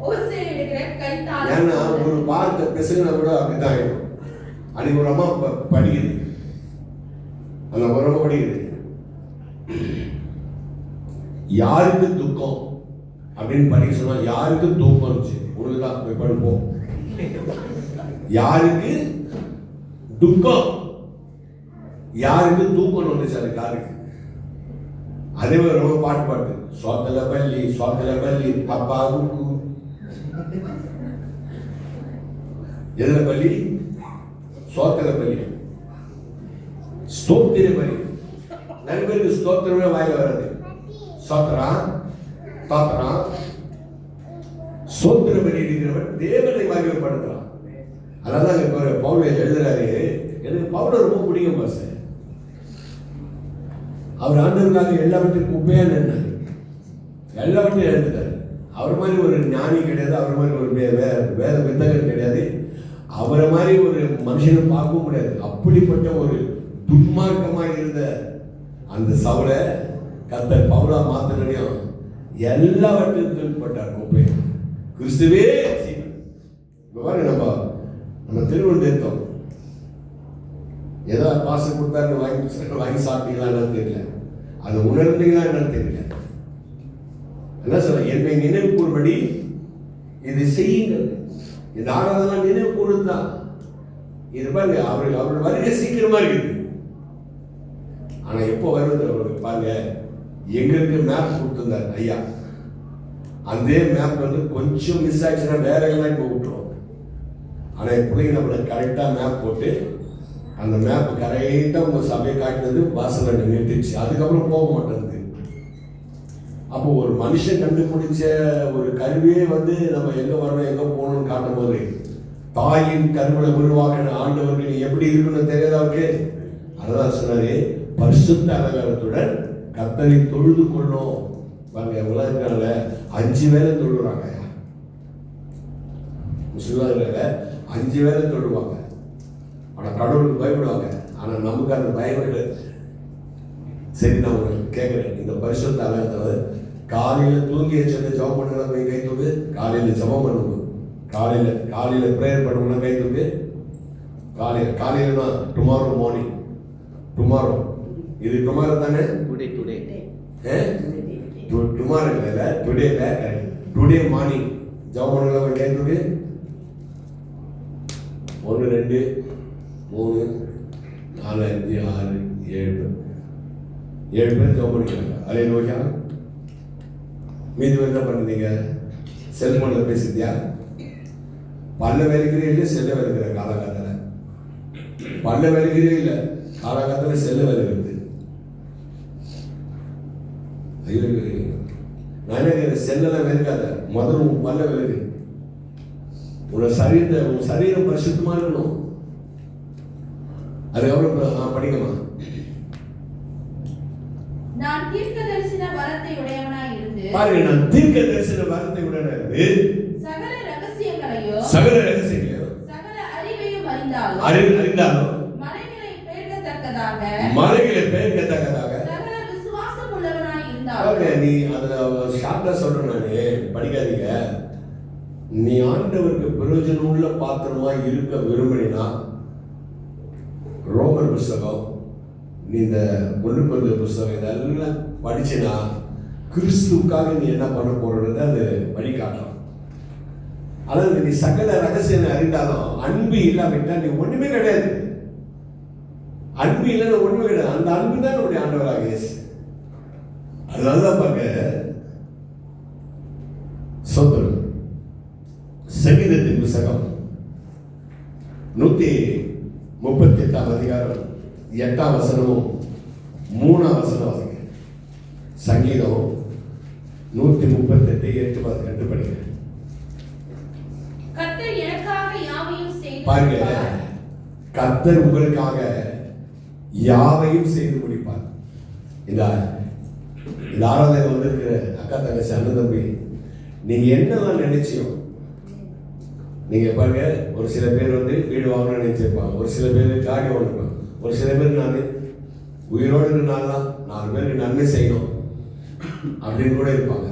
ஓசை எடுக்கிற கைத்தாளம். ஏன்னா ஒரு வார்த்தை பேசுனா கூட அப்படிதான் ஆயிடும். அன்னைக்கு ஒரு அம்மா படிக்குது, அந்த ஒரு அம்மா படிக்குது, யாருக்கு துக்கம் அப்படின்னு படிக்க சொன்னா, யாருக்கு தூக்கம் இருந்துச்சு உனக்குதான் போய் படிப்போம். யாருக்கு துக்கம், யாருக்கு தூக்கம் வந்துச்சு அது காருக்கு. அதே மாதிரி ரொம்ப பாட்டு சோத்தல பள்ளி அப்பா எதுல பள்ளி? சோத்தல பள்ளி, ஸ்தோத்திர பள்ளி. நிறைய பேருக்கு ஸ்தோத்திரமே வாயில வராது. சோத்திரா சோத்திர பலி இருக்கிறவன் தேவனை மகிமைப்படுத்துறான். அதான் பவுல் எழுதுறாரு, எனக்கு பவுல் ரொம்ப பிடிக்கும் பாஸ். அவர் ஆண்டவருக்காக எல்லாவற்றையும் குப்பையா நின்றார், எல்லாவற்றையும் எழுதுட்டாரு. அவர் மாதிரி ஒரு ஞானி கிடையாது, அவர் மாதிரி ஒரு வேத வித்தகன் கிடையாது, அவரை மாதிரி ஒரு மனுஷனை பார்க்க முடியாது. அப்படிப்பட்ட ஒரு துன்மார்க்கமாக இருந்த அந்த சவுலை கர்த்தர் பவுலா மாத்திரையும் எல்லாவற்றையும் தூக்கப்பட்டார் குப்பை. கிறிஸ்துவே நம்ம திருவள்ளுவர் ஏதோ பாசம் கொடுத்தாரு வாங்கி சாப்பிட்டீங்களா என்னன்னு தெரியல, அது உணர்ந்தீங்களா என்னன்னு தெரியல. என்ன சொல்ல, என்னை நினைவு கூறும்படி இதை செய்யுங்கள். இந்த ஆராதனை நினைவு கூறுதான். இது பாருங்க, அவருடைய வருகை சீக்கிரமா இருக்குது. ஆனா எப்போ வருது அவருக்கு பாருங்க, எங்களுக்கு மேப் கொடுத்துருந்தார் ஐயா. அந்த மேப் வந்து கொஞ்சம் மிஸ் ஆயிடுச்சுன்னா வேற எல்லாம் இப்போ விட்டுருவோம். ஆனா என் பிள்ளைங்க நம்மளை கரெக்டா மேப் போட்டு அந்த மேப் கரெக்டா உங்க சபையை காட்டினது வாசல நிறுத்திடுச்சு. அதுக்கப்புறம் போக மாட்டேங்குது. அப்போ ஒரு மனுஷன் கண்டுபிடிச்ச ஒரு கருவியே வந்து நம்ம எங்க வரணும் எங்க போகணும்னு காட்டும் போது, தாயின் கருவில உருவாக்கின ஆண்டவர்கள் எப்படி இருக்குன்னு தெரியாத அவருக்கு. அதான் சொன்னாரு, பரிசுத்த அலங்காரத்துடன் கர்த்தரை தொழுது கொள்ளும். உலகத்தால 5 வேளை தொழுறாங்க, முஸ்லிம்ல 5 வேளை தொழுவாங்க. ஆனா கடவுளுக்கு பயப்படுவாங்க. ஆனா நமக்கு அந்த பயம் இல்லை. சரி, நான் உங்களுக்கு கேட்கிறேன், இந்த பரிசுத்த அலங்காரத்தை காலையில தூங்கி வச்சு ஜபம் பண்ணுங்க, கை தூக்கு. காலையில ஜபம் பண்ணுங்க, காலையில பிரேயர் பண்ணுங்க, கை தூக்கு. காலையில தான் டுமாரோ மார்னிங், டுமாரோ இது டுமாரோ தானே, டுமாரோ இல்ல, டுடே மார்னிங் ஜபம் பண்ணுங்க, கை தூக்கு. 1 2 3 4 5 6 7 பேர் ஜபம் பண்ணிக்கிறாங்க. அல்லேலூயா. மீதி பேர் என்ன பண்ணுறீங்க? செல்போன்ல பேசுதியா? பல்ல வேலைக்கிறே இல்லை, செல்ல வேலைக்கிற காலகட்டத்தில் பல்ல வேலைக்கிறே இல்லை, காலகட்டத்தில் செல்ல வேலைக்கிறது. நானே செல்லெல்லாம் வெறுக்காத, முதல்ல உன் பல்ல வெறுக்கு. உன் சரீரம் பரிசுத்தமா இருக்கணும். அதுக்கப்புறம் படிக்கமா. நான் தீர்க்க தரிசன வரத்தை உடையவனாய் இருந்து பாருங்க, நான் தீர்க்க தரிசன வரத்தை உடையவனாய் இருந்து சகல ரகசியங்களையும் சகல ரகசியங்களையும் சகல அறிவையும் அறிந்தாலும் மலைகளை பெயர்க்கத்தக்கதாக சகல விசுவாசம் உள்ளவனாய் இருந்தாலும். நீ அதுல ஷார்ட்டா சொல்றேன் நானு, படிக்காதீங்க. நீ ஆண்டவருக்கு பிரயோஜனம் உள்ள பாத்திரமா இருக்க விரும்பினா ரோமர் புஸ்தகம், நீ இந்த 1 புஸ்தகம் இதெல்லாம் படிச்சினா கிறிஸ்துவுக்காக நீ என்ன பண்ண போறது அது வழிகாட்டலாம். அதாவது நீ சகல ரகசியம் அறிந்தாலும் அன்பு இல்லாவிட்டா நீ ஒண்ணுமே கிடையாது. அன்பு இல்லைன்னு ஒண்ணுமே கிடையாது. அந்த அன்பு தான் நம்முடைய ஆண்டவராக இயேசு. அதனாலதான் பாருங்க, சொந்தம் சங்கீதத்தின் புஸ்தகம் 138 அதிகாரம் 8 வசனமும் 3 வசனம் வாசிங்க. சங்கீதம் 138 8 படிங்க. கர்த்தர் எனக்காக யாவையும் செய்து பாருங்க, முடிப்பார். கர்த்தர் உங்களுக்காக யாவையும் செய்து முடிப்பார். இந்த ஆராதனை வந்திருக்கிற அக்கா தங்கச்சி அண்ணன் தம்பி, நீங்க என்னெல்லாம் நினைச்சியோ, நீங்க பாருங்க, ஒரு சில பேர் வீடு வாங்கணும்னு நினைச்சிருப்பாங்க, ஒரு சில பேர் காடி வாங்கணும், ஒரு சில பேர் நான் உயிரோடு இருந்தாலும் 4 பேருக்கு நன்மை செய்யணும் அப்படின்னு கூட இருப்பாங்க.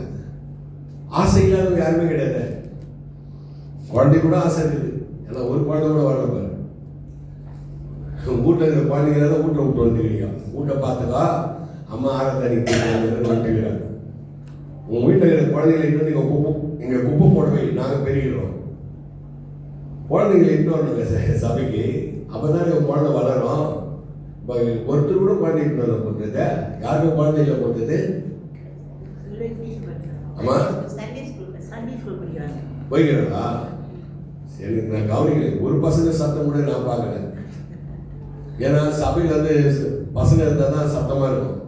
ஆசை இல்லாதவங்க யாருமே கிடையாது. குழந்தை கூட ஆசை இருக்குது. ஏன்னா ஒரு குழந்தை கூட வரல பாரு. வீட்டில் இருக்கிற குழந்தைங்க தான் வீட்டை விட்டு வந்துக்கிறீங்க. வீட்டை பார்த்துக்கா அம்மா ஆரத்தனி வந்துக்கிறாங்க. உன் வீட்டில் இருக்கிற குழந்தைகளை இன்னும் இங்கே குப்பை போடவே நாங்கள் பெருகிறோம். குழந்தைங்களை இன்னும் வரணுங்க சபைக்கு. அப்போ தான் எங்கள் குழந்தை வளரும். இப்போ ஒருத்தர் கூட குழந்தை இன்னும் கொடுத்தது. யாருக்கும் குழந்தைகளை கொடுத்தது? ஆமா, போய்கிறா. சரி, நான் கவனிக்கல. ஒரு பசங்க சத்தம் கூட நான் பார்க்கல. ஏன்னா சபையில் பசங்க இருந்தால் தான் சத்தமாக இருக்கும்.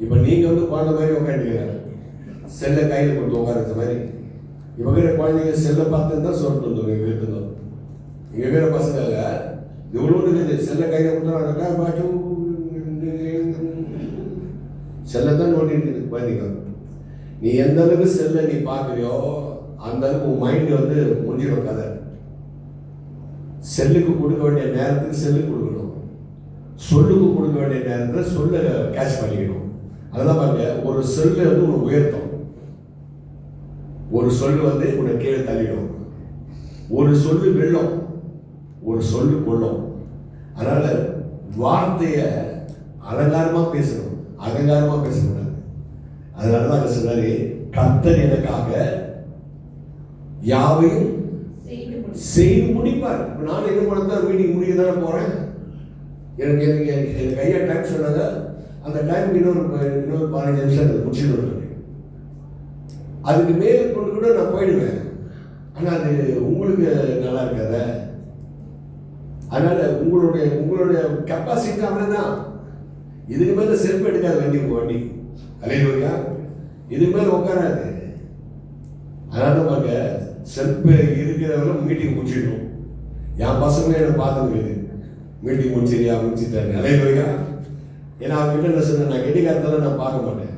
இப்போ நீங்கள் குழந்தை மாதிரி உட்காந்துக்கிற செல்லை கையில் கொடுத்து உட்கார மாதிரி. இப்போ இருக்கிற குழந்தைங்க செல்லை பார்த்து தான் சொல்லிட்டு இருந்தோம். இங்கே இருந்தோம். இங்கே இருக்கிற பசங்க எவ்வளோ இருக்குது. செல்லை கையில் கொடுத்தா பாட்டு செல்லை தான் நோண்டிட்டு இருக்குது குழந்தைங்க. நீ எந்த அளவுக்கு செல்லை நீ பார்க்குறியோ அந்த அளவுக்கு உன் மைண்டு முடிஞ்சிடும் கதை. செல்லுக்கு கொடுக்க வேண்டிய நேரத்துக்கு செல்லுக்கு கொடுக்கணும், சொல்லுக்கு கொடுக்க வேண்டிய நேரத்தில் சொல்ல கேட்ச் பண்ணிக்கணும். அதெல்லாம் பாருங்க, ஒரு சொல்லு உன்னை உயர்த்தும், ஒரு சொல்லு உன்னை கீழே தள்ளிடும். ஒரு சொல்லு வெல்லும், ஒரு சொல்லு கொள்ளும். அதனால வார்த்தைய அலங்காரமா பேசணும், அகங்காரமா பேசக்கூடாது. அதனாலதான் சொன்னாரு, கர்த்தர் எனக்காக யாவையும் செய்து முடிப்பார். நான் என்ன பண்ண மீட்டிங் முடிக்க தானே போறேன். எனக்கு கையா டைம் சொன்னாங்க. அந்த டைம் இன்னொரு 15 நிமிஷம் முடிச்சுட்டு அதுக்கு மேல கொண்டு கூட நான் போயிடுவேன். ஆனா அது உங்களுக்கு நல்லா இருக்காத. அதனால உங்களுடைய கெப்பாசிட்டி அவ்வளவுதான். இதுக்கு மேல செல்ஃப் எடுக்காது வண்டி. உங்க வண்டி அலையா இதுக்கு மேல உட்காராது. அதனால பாருங்க, செல்ஃப் இருக்கிறவங்க மீட்டிங் முடிச்சிடணும். என் பசங்க என்ன பார்த்துருக்குது, மீட்டிங் முடிச்சிருயா முடிச்சுட்டாரு அலையா. ஏன்னா அவங்ககிட்ட என்ன சொன்னேன், நான் கெட்டிக்காரத்தெல்லாம் நான் பார்க்க மாட்டேன்.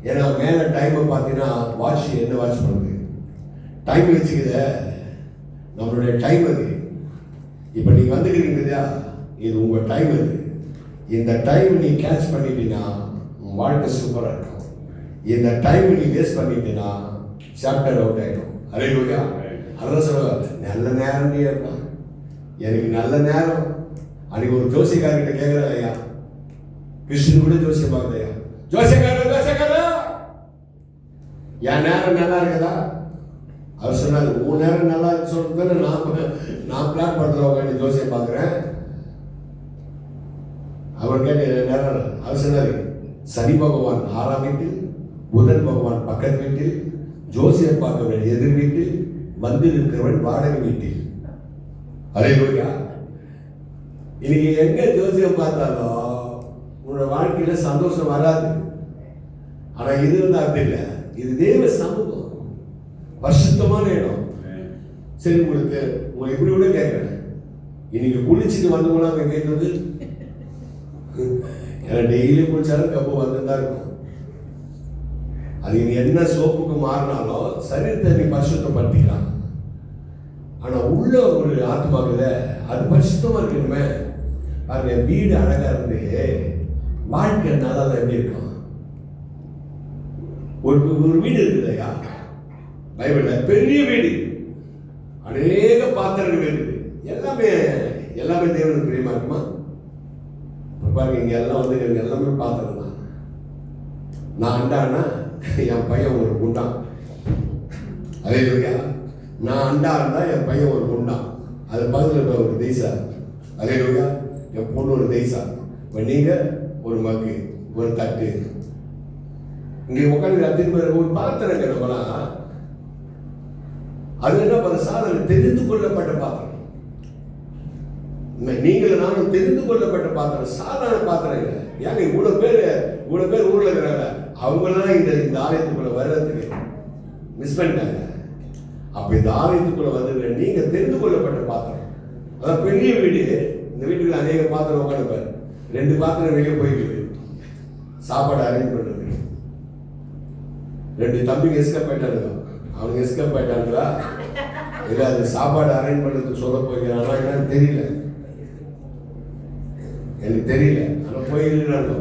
ஏன்னா மேலே டைமை பார்த்தீங்கன்னா வாட்ச் என்ன வாட்ச் பண்ணுது, டைம் வச்சுக்குத நம்மளுடைய டைம் அது. இப்போ நீங்கள் வந்துக்கிறீங்க இல்லையா, இது உங்கள் டைம் அது. இந்த டைம் நீ கேட்ச் பண்ணிட்டீங்கன்னா உன் வாழ்க்கை சூப்பராக இருக்கும். இந்த டைம் நீ வேஸ்ட் பண்ணிட்டீங்கன்னா சாப்டர் அவுட் ஆகிடும். அலையா. அதான் சொல்லுவாங்க, நல்ல நேரம் நீ இருப்பான். எனக்கு நல்ல நேரம். அன்னைக்கு ஒரு ஜோசியக்காரர்கிட்ட கேட்குறேன், ஐயா கிருஷ்ணன் கூட ஜோசியம் பார்க்குதையா, ஜோசியக்காரர் என் நேரம் நல்லா இருக்குதா? அவர் சொன்னார், உன் நேரம் நல்லா இருக்கு சொல்றது நான் பிளான் பண்றேன் உட்காந்து ஜோசியம் பார்க்குறேன். அவர் கேட்ட நேரம். அவர் சொன்னார், சனி பகவான் 6ஆம் வீட்டில், புதன் பகவான் பக்கத்து வீட்டில், ஜோசியம் பார்க்கவன் எதிர் வீட்டில், வந்து இருக்கிறவன் வாடகை வீட்டில். அலையா. இன்னைக்கு எங்க ஜோசியம் பார்த்தாலும் உன்னோட வாழ்க்கையில சந்தோஷம் வராது. ஆனா இது அப்படி இல்லை. இது தேவ சமூகம், பரிசுத்தமான இடம். சரி, உங்களை இப்படி கூட கேட்கிறேன், இன்னைக்கு குளிச்சுட்டு வந்தவங்களா அங்க கேட்குறது. ஏன்னா டெய்லி குளிச்சாலும் கப்பு வந்துதான் இருக்கும். அது நீ என்ன சோப்புக்கு மாறினாலும் சரீரத்தை நீ பரிசுத்தப்படுத்திக்கலாம். ஆனா உள்ள ஒரு ஆத்மாக்குல அது பரிசுத்தமா இருக்கணுமே. பாருங்க, வீடு அழகா இருந்து வாழ்க்கை நல்லா எப்படி இருக்கும். ஒரு வீடு இருக்குதையா பைபிள்ல, பெரிய வீடு, அநேக பாத்திரங்கள் இருக்குது, எல்லாமே தேவனுக்கு பிரியமா இருக்குமா? பாருங்க, இங்க எல்லாம் வந்து எல்லாமே பாத்திரம் தான். நான் அண்டானா என் பையன் ஒரு குண்டான். அதே இல்லையா, நான் அண்டா இருந்தா என் பையன் ஒரு குண்டான், அது பக்கத்துல ஒரு தேசா. அதே இல்லையா, என் பொண்ணு ஒரு தேசா. இப்ப நீங்க ஒரு மக்கு, ஒரு தட்டு, இங்க உட்காந்து திரும்ப ஒரு பாத்திரம் கிடப்பலாம். அது என்ன பண்ண சாதனை? தெரிந்து கொள்ளப்பட்ட பாத்திரம். நீங்களும் நானும் தெரிந்து கொள்ளப்பட்ட பாத்திரம், சாதாரண பாத்திரம் இல்லை. ஏங்க இவ்வளவு பேர் ஊர்ல இருக்கிறாங்க, அவங்களாம் இந்த ஆலயத்துக்குள்ள வர்றதுக்கு மிஸ் பண்ணிட்டாங்க. அப்ப இந்த ஆலயத்துக்குள்ள வந்து நீங்க தெரிந்து கொள்ளப்பட்ட பாத்திரம். அதான் பெரிய வீடு. இந்த வீட்டுக்குள்ள அநேக பாத்திரம் உட்காந்துப்பாரு. 2 பாத்திரம் வெளியே போய்க்குது சாப்பாடு அரேஞ்ச் பண்றது. 2 தம்பிங்க எஸ்கேப் ஆயிட்டானுங்க. அவனுக்கு எஸ்கேப் ஆயிட்டானுங்களா இல்ல அது சாப்பாடு அரேஞ்ச் பண்றதுக்கு சொல்ல போய்க்கிறானா என்னன்னு தெரியல, எனக்கு தெரியல. ஆனா போயிருக்காங்க.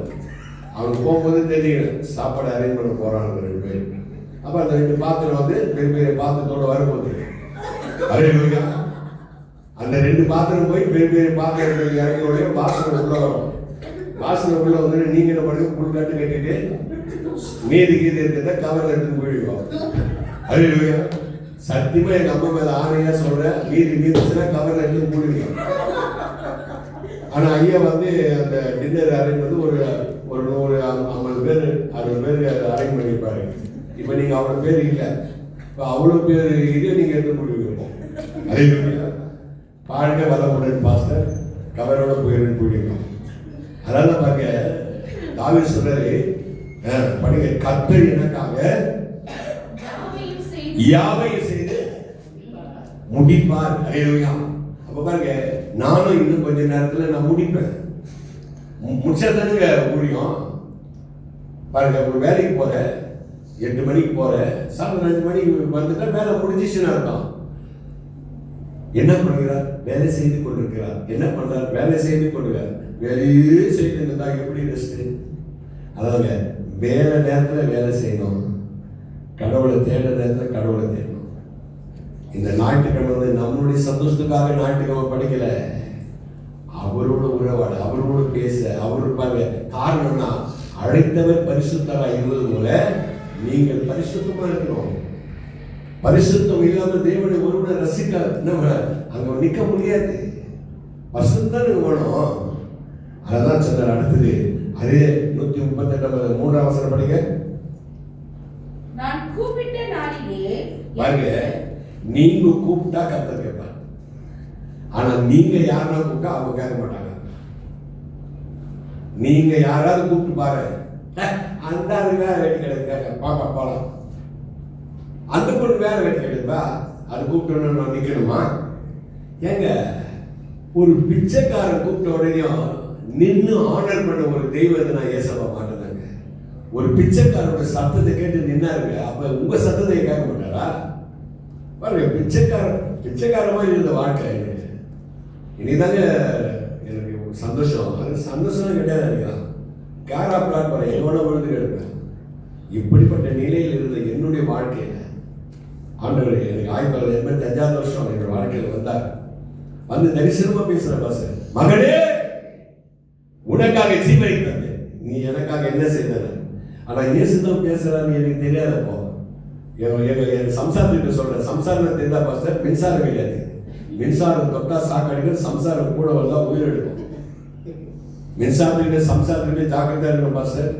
அவனுக்கு போகும்போது தெரியல சாப்பாடு அரேஞ்ச் பண்ண போறானுங்க 2 பேர். அப்ப அந்த 2 பாத்திரம் வந்து பெரிய பாத்திரத்தோட வரும்போது அந்த 2 பாத்திரம் போய் பெரிய பாத்திரம் இறங்கினோடைய வாசனை உள்ள வரும். வாசனை உள்ள வந்து நீங்க என்ன பண்ணுங்க, புல்காட்டு கட்டிட்டு மீதி கீது இருக்கிறத கவர்ல எடுத்து போயிடுவோம். அது சத்தியமா எங்க அம்மா மேல ஆணையா சொல்றேன், மீதிச்சுன்னா கவர்ல எடுத்து போயிடுவோம். ஆனா ஐயா வந்து அந்த டின்னர் அரேஞ்ச் வந்து ஒரு 150 பேர் 60 பேர் அரேஞ்ச் பண்ணிருப்பாரு. இப்ப நீங்க அவ்வளவு பேர் இல்லை, இப்ப அவ்வளவு பேர் இதே நீங்க எடுத்து போயிடுவீங்க. அதே பாருங்க வரமுடன் பாஸ்டர் கவரோட போயிடுவீங்க. அதனால பாருங்க, தாவீது சொல்றாரு, படிங்க, கர்த்தர் எனக்காக யாவையும் செய்து முடிப்பார். அல்லேலூயா. அப்ப பாருங்க, நானும் இன்னும் கொஞ்ச நேரத்துல நான் முடிப்பேன். முடிச்சதானுங்க முடியும். பாருங்க, ஒரு வேலைக்கு போற 8 மணிக்கு போற, சாயந்தரம் 5 மணிக்கு வந்துட்டா வேலை முடிஞ்சிச்சுன்னு அர்த்தம். என்ன பண்ணுகிறார்? வேலை செய்து கொண்டிருக்கிறார். என்ன பண்றார்? வேலை செய்து கொண்டிருக்கிறார். வேலையே செய்து இருந்தா எப்படி ரெஸ்ட்? அதாவது வேலை நேரத்துல வேலை செய்யணும், கடவுளை தேடுற நேரத்தில் கடவுளை தேடணும். இந்த ஞாயிற்றுக்கிழமை வந்து நம்மளுடைய சந்தோஷத்துக்காக ஞாயிற்றுக்கிழமை படிக்கல, அவரோட உறவாடு, அவரோட பேச, அவரோட பாருங்க. காரணம்னா அழைத்தவர் பரிசுத்தராக இருந்தது போல நீங்கள் பரிசுத்தமா இருக்கணும். பரிசுத்தம் இல்லாம தேவனை ஒருவனை ரசிக்க நம்ம அங்க நிக்க முடியாது. பரிசுத்தம் வேணும். அதான் சொன்னார். அடுத்தது அதே 138 3ஆம் வசனம் படிங்க. நான் கூப்பிட்ட நாளிலே பாருங்க, நீங்க கூப்பிட்டா கர்த்தர் கேட்பார். ஆனா நீங்க யாரா கூப்பிட்டா அவங்க கேட்க மாட்டாங்க. நீங்க யாராவது கூப்பிட்டு பாரு, அந்த வேற வெட்டி கிடைக்க பாப்பா போலாம், அந்த பொண்ணு வேற வெட்டி கிடைப்பா, அது கூப்பிட்டு நான் நிக்கணுமா? ஏங்க, ஒரு பிச்சைக்காரன் கூப்பிட்ட உடனே நின்று ஆர்டர் பண்ண ஒரு தெய்வத்தை நான் ஏசப்பா மாட்டேனாங்க. ஒரு பிச்சைக்காரோட சத்தத்தை கேட்டு நின்னாருங்க, அப்ப உங்க சத்தத்தை கேட்க மாட்டாரா? பாருங்க, பிச்சைக்காரமா இருந்த வாழ்க்கை இனிதாங்க எனக்கு சந்தோஷம். அது சந்தோஷம் கிடையாது. கேரா பிளாட் பண்ண என்னோட விழுந்து எடுப்பேன். இப்படிப்பட்ட நிலையில் இருந்த என்னுடைய வாழ்க்கையில ஆண்டவர் எனக்கு 1985 வருஷம் என்னோட வாழ்க்கையில வந்தார். வந்து தரிசனமா பேசுற பாச, மகனே உனக்காக ஜீவனை தந்தேன், நீ எனக்காக என்ன செய்த? ஆனா இயேசுதான் பேசுறான்னு எனக்கு தெரியாதப்போ என் சம்சாரத்துக்கு சொல்றேன். சம்சாரம் தெரிந்தா பாஸ்டர், மின்சாரம் கிடையாது. மின்சாரம் தொட்டா சாக்கடிக்கும், சம்சாரம் கூட வந்தா உயிர் எடுக்கும். மின்சாரத்துக்கிட்ட சம்சாரத்துக்கிட்ட ஜாக்கிரதா இருக்கும் பாஸ்டர்.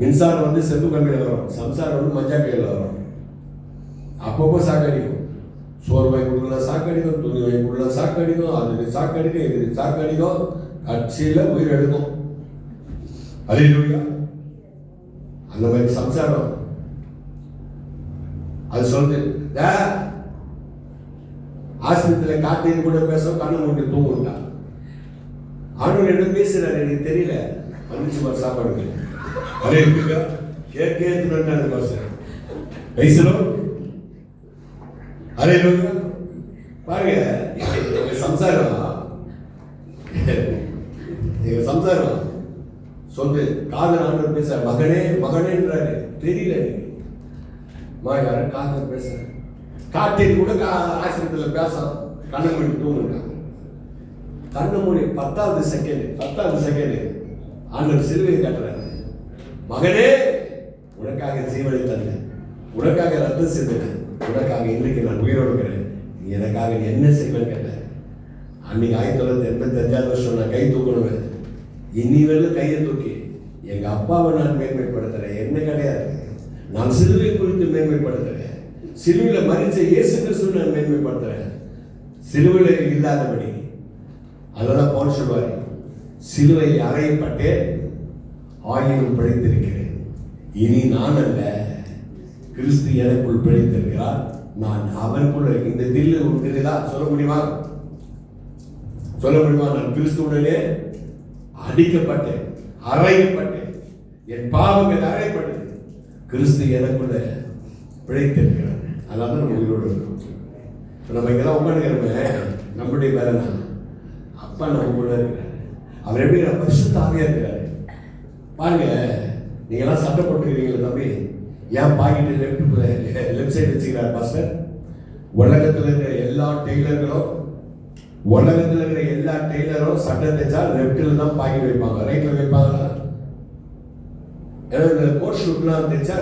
மின்சாரம் வந்து செப்பு கம்பியில வரும், சம்சாரம் வந்து மஞ்சா கையில வரும். அப்பப்போ சாக்கடிக்கும். சோறு வாங்கி கொடுக்கலாம் சாக்கடிக்கும், துணி வாங்கி கொடுக்கலாம் சாக்கடிக்கும், அதுக்கு சாக்கடிக்கும், இதுக்கு சாக்கடிக்கும், கட்சியில உயிர் எடுக்கும். அல்லேலூயா. அந்த மாதிரி சம்சாரம் அது சொல்லுது. ஆஸ்பத்திரியில் காட்டின்னு கூட பேச கண்ணு மூட்டி தூங்கிட்டான். ஆண்டவர் என்ன பேசுறாரு எனக்கு தெரியல. வந்துச்சு பாரு சாப்பாடுக்கு. அதே இருக்குங்க கேட்கேன்னு பாச பேசணும். அதே பாருங்க எங்க சம்சாரம் சொல்லு காதல் ஆண்டவர் பேச மகனே மகனேன்றாரு. தெரியல எனக்கு யார காதல் பேச காட்டில் கூட ஆசிரியத்தில் பேச கண்ணு மூடி தூங்குறாங்க. கண்ணு மூடி 10வது செகண்ட் ஆண்டவர் சிலுவையை காட்டுறாரு. மகனே உனக்காக ஜீவனை தந்தேன், உனக்காக ரத்தம் சிந்தினேன், உனக்காக இன்றைக்கு நான் உயிரோடு இருக்கிறேன், நீ எனக்காக என்ன செய்வேன்னு கேட்டேன். அன்னைக்கு 1985 வருஷம் நான் கை தூக்கணுவேன். இன்னி வரலும் கையை தூக்கி எங்க அப்பாவை நான் மேன்மைப்படுத்துறேன். என்ன கிடையாது, நான் சிலுவை குறித்து மேன்மைப்படுத்துறேன். சிலுவையில் மரிச்ச இயேசு கிறிஸ்துவை நான் மேன்மைப்படுத்துறேன். சிலுவையில் இல்லாதபடி அதெல்லாம் பவுல் சொல்வார், சிலுவையில் அறையப்பட்டே 1000 பிழைத்திருக்கிறேன். இனி நான் அல்ல, கிறிஸ்து எனக்குள் பிழைத்திருக்கிறார், நான் அவனுக்குள்ள. இந்த தில்லு இருக்குதா சொல்ல முடியுமா? நான் கிறிஸ்துவுடனே அடிக்கப்பட்டேன், அறையப்பட்டேன், என் பாவங்கள் அறையப்பட்டது, கிறிஸ்து எனக்குள்ள பிழைத்திருக்கிறார். அதனால நம்ம உயிரோடு இருக்கோம். நம்ம இங்கெல்லாம் உட்காந்துக்கிறோமே, நம்முடைய வேலைனா அப்பா நம்ம கூட இருக்கிறாரு. அவர் எப்படி பரிசுத்தாவே இருக்கிறாரு. பாருங்க, நீங்கெல்லாம் சட்டை போட்டுக்கிறீங்களா தம்பி? ஏன் பாக்கெட்டு லெஃப்ட் சைடு வச்சுக்கிறார் பாஸ்டர்? உலகத்தில் இருக்கிற எல்லா டெய்லரும் சட்டை தைச்சா லெஃப்டில் தான் பாக்கெட் வைப்பாங்க, ரைட்டில் வைப்பாங்களா? ஏன்னா கோட் ஷூட்லாம் தைச்சா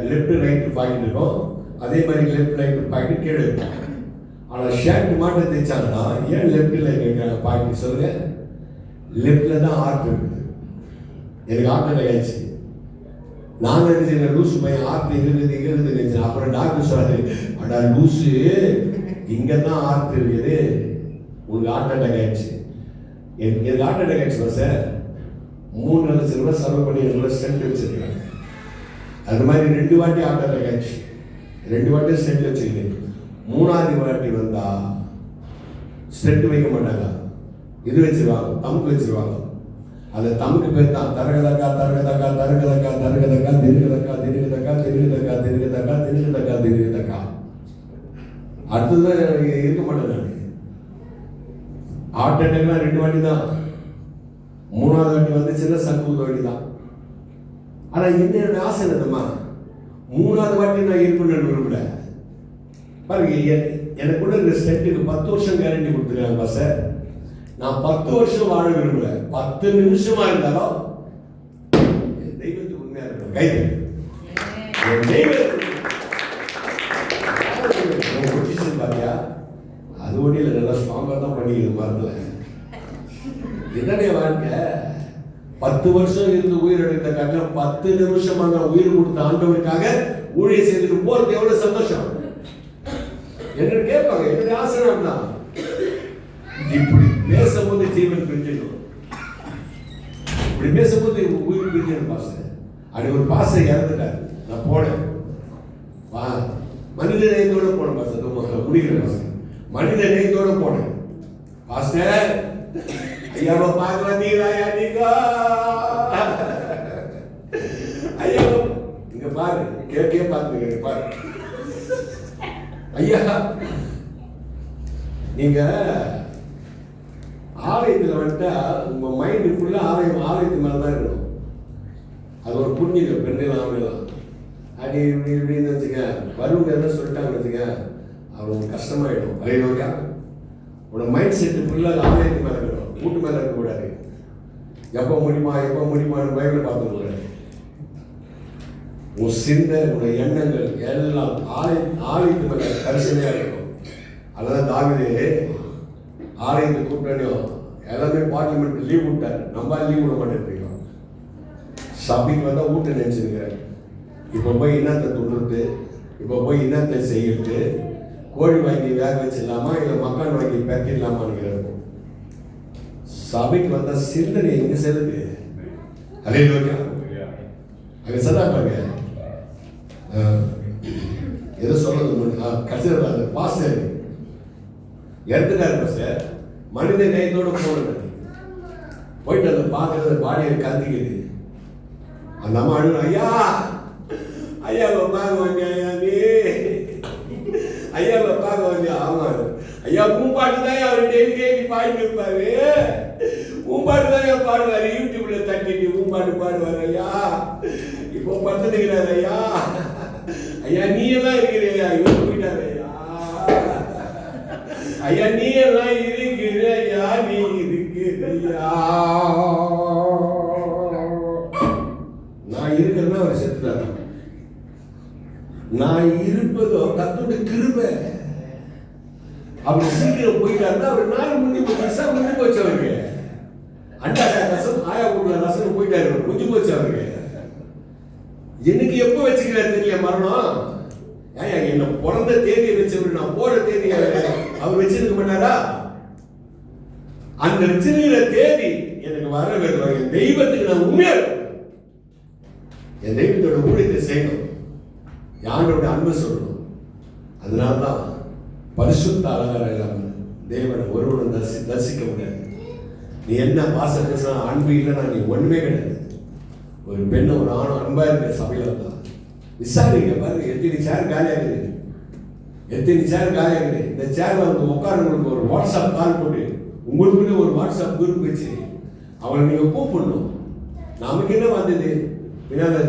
லெஃப்ட் ரைட்டு பாக்கெட் இருக்கும். அதே மாதிரி லெஃப்ட் ரைட்டு பாக்கெட் கீழே இருக்கும். ஆனால் ஷர்ட் மாட்டை தைச்சாங்கன்னா ஏன் லெஃப்டில் இருக்கிற பாக்கெட் சொல்லுங்க? லெஃப்டில் தான் ஆர்ட் இருக்குது. எனக்கு ஆர்ட் ஆயிடுச்சு. நான் நினைச்சேன் லூசு பையன் ஆர்ட் இருக்குது நினைச்சேன். அப்புறம் டாக்டர் சொல்றாரு, அடா லூசு, இங்கே தான் ஆர்ட் இருக்குது, உங்களுக்கு ஹார்ட் அட்டாக் ஆயிடுச்சு. எனக்கு ஹார்ட் அட்டாக் ஆயிடுச்சு சார். 3 லட்சம் ரூபாய் செலவு பண்ணி எனக்கு ஸ்டென்ட் வச்சிருக்கேன். அது மாதிரி 2 வாட்டி ஹார்ட் அட்டாக் ஆயிடுச்சு. 2 வாட்டி ஸ்டென்ட் வச்சுருக்கேன். 3ஆவது வாட்டி வந்தா ஸ்டென்ட் வைக்க மாட்டாங்க, இது வச்சிருவாங்க, தமுக்கு வச்சிருவாங்க. அந்த தமுக்கு பேர் தான் தரகதக்கா தரகதக்கா தரகதக்கா தரகதக்கா திருகதக்கா திருகதக்கா திருகதக்கா திருகதக்கா திருகதக்கா திருகதக்கா. அடுத்ததுதான் இருக்க மாட்டேன் நான். ஹார்ட் அட்டாக்லாம் 2 வாட்டி தான். 3ஆவது வாட்டி வந்து சின்ன சங்கு வாட்டி தான். ஆனா என்னோட ஆசை என்னதுமா, 3ஆவது வாட்டி நான் இருக்கணும்னு விரும்பல. பாருங்க, எனக்குள்ள இந்த ஸ்டென்ட்டுக்கு 10 வருஷம் கேரண்டி கொடுத்துருக்காங்க சார். நான் 10 வருஷம் வாழ விரும்பல, 10 நிமிஷமா இருந்தாலும் என் தெய்வத்துக்கு உண்மையா இருக்கணும். கை என் தெய்வத்துக்கு பாத்தியா, அது ஒன்றியில் நல்லா ஸ்ட்ராங்கா தான் பண்ணிக்கிறது மரத்துல. என்னுடைய வாழ்க்கை 10 வருஷம் இருந்து உயிர் எடுத்த காட்டிலும் 10 நிமிஷமா நான் உயிர் கொடுத்த ஆண்டவருக்காக ஊழிய செய்துட்டு போறது எவ்வளவு சந்தோஷம். என்ன கேட்பாங்க, என்னுடைய ஆசனம் தான். இப்படி பேசும்போது ஜீவன் பிரிஞ்சிடும், இப்படி பேசும்போது உயிர் பிரிஞ்சிடும். பாஸ்டர் அப்படி ஒரு பாஸ்டர் இறந்துட்டாரு, நான் போனேன். மனித நேயத்தோட போனேன் பாஸ்டர், முடிக்கிற பாஸ்டர், மனித நேயத்தோட போனேன். பாஸ்டர் ஐயாவை பார்க்க வந்தீங்களா? நீங்க ஐயா இங்க பாரு, கேட்கே பார்த்துங்க பாரு. ஐயா நீங்க ஆலயத்தில் வந்துட்டா உங்க மைண்டு ஃபுல்லா ஆலயத்து மேல தான் இருக்கணும். அது ஒரு புண்ணியம். பெண்கள் ஆமையெல்லாம் அப்படி இப்படி இப்படின்னு வச்சுக்க, வருவங்க எதாவது சொல்லிட்டாங்கன்னு வச்சுக்க, அவங்க கஷ்டமாயிடும். அலையோக்கா உன்னோட மைண்ட் செட்டு ஃபுல்லாக ஆலயத்து மேலே இருக்கணும், வீட்டு மேலே இருக்கக்கூடாது. எப்போ முடியுமான்னு பைபிள் பார்த்துக்கூடாது. உன் சிந்தை, உன்னோட எண்ணங்கள் எல்லாம் ஆலயத்து மேலே கரிசனையாக இருக்கும். அதான் தாவீது ஆலயத்தை கூப்பிட்டோம், எல்லாமே பார்லிமெண்ட் லீவ் விட்டார். நம்ம லீவ் விட மாட்டேன். சபைக்கு வந்தால் வீட்டை நினைச்சிருக்கிறேன். இப்போ போய் இனத்தை துண்டுறது, இப்போ போய் இனத்தை செய்யறது, கோழி வாங்கி வேக வச்சிடலாமா இல்லை மக்கான் வாங்கி பேக்கிடலாமான்னு. சபைக்கு வந்தா சிந்தனை எங்க செல்லுது? அதே அங்க சொன்னாங்க ஏதோ சொல்றது கடைசியில் பாஸ்டர் இறந்துட்டாரு சார். மனித நேயத்தோட போனேன். போயிட்டு அந்த பார்க்கறது பாடியை கத்திக்குது. அந்த அம்மா அழுகு, ஐயா ஐயாவை பார்க்க வந்தியா நீ, ஐயாவை பார்க்க வந்தியா? ஆமா ஐயா, பூம்பாட்டு தான் அவர் டெய்லி டெய்லி பாடிட்டு இருப்பாரு. பூம்பாட்டு தான் பாடுவாரு, யூடியூப்ல தட்டிட்டு பூம்பாட்டு பாடுவாரு. ஐயா இப்போ படுத்துக்கிறாரு. ஐயா ஐயா நீ எல்லாம் இருக்கிறையா? இவங்க போயிட்டாரு. ஐயா ஐயா நீ எல்லாம் இருக்கிற, ஐயா நீ இருக்கிறையா? நான் இருக்கிறேன்னா அவர் செத்துட்டாரு. நான் இருப்பதோ கத்தோட கிருபை. அவர் சீக்கிரம் போயிட்டாருன்னா அவர் நாள் முடிஞ்சு போச்சு, முடிஞ்சு போச்சு அவருக்கு. அண்டா ரசம் ஆயா உள்ள ரசம் போயிட்டாரு, முடிஞ்சு போச்சு அவருக்கு. எனக்கு எப்போ வச்சுக்கிறார் தெரியல மரணம். ஏன் என்ன பிறந்த தேதியை வச்சவர், நான் போற தேதியை அவர் வச்சிருக்க மாட்டாரா? அந்த வச்சிருக்கிற தேதி எனக்கு வர வேண்டும். என் தெய்வத்துக்கு நான் உண்மையா என் தெய்வத்தோட ஊழியத்தை செய்யணும், யாரோட அன்பு சொல்லணும். அதனால்தான் பரிசுத்த அலங்காரம் இல்லாமல் தேவனை ஒருவனும் தரிசிக்க முடியாது. நீ என்ன பாசம் பேசினா அன்பு இல்லைன்னா நீ ஒண்ணுமே கிடையாது. ஒரு பெண்ணு ஒரு ஆணும் அன்பா இருக்கிற சபையில வந்தா விசாரிக்க பாருங்க, எத்தனை சேர் காலியாகுது, எத்தனை சேர் காலியாகுது. இந்த சேர்ல வந்து உட்காரங்களுக்கு ஒரு வாட்ஸ்அப் கால் போட்டு உங்களுக்குன்னு ஒரு வாட்ஸ்அப் குரூப் வச்சு அவங்களை நீங்க கூப்பிடணும். நமக்கு என்ன வந்தது, பின்னால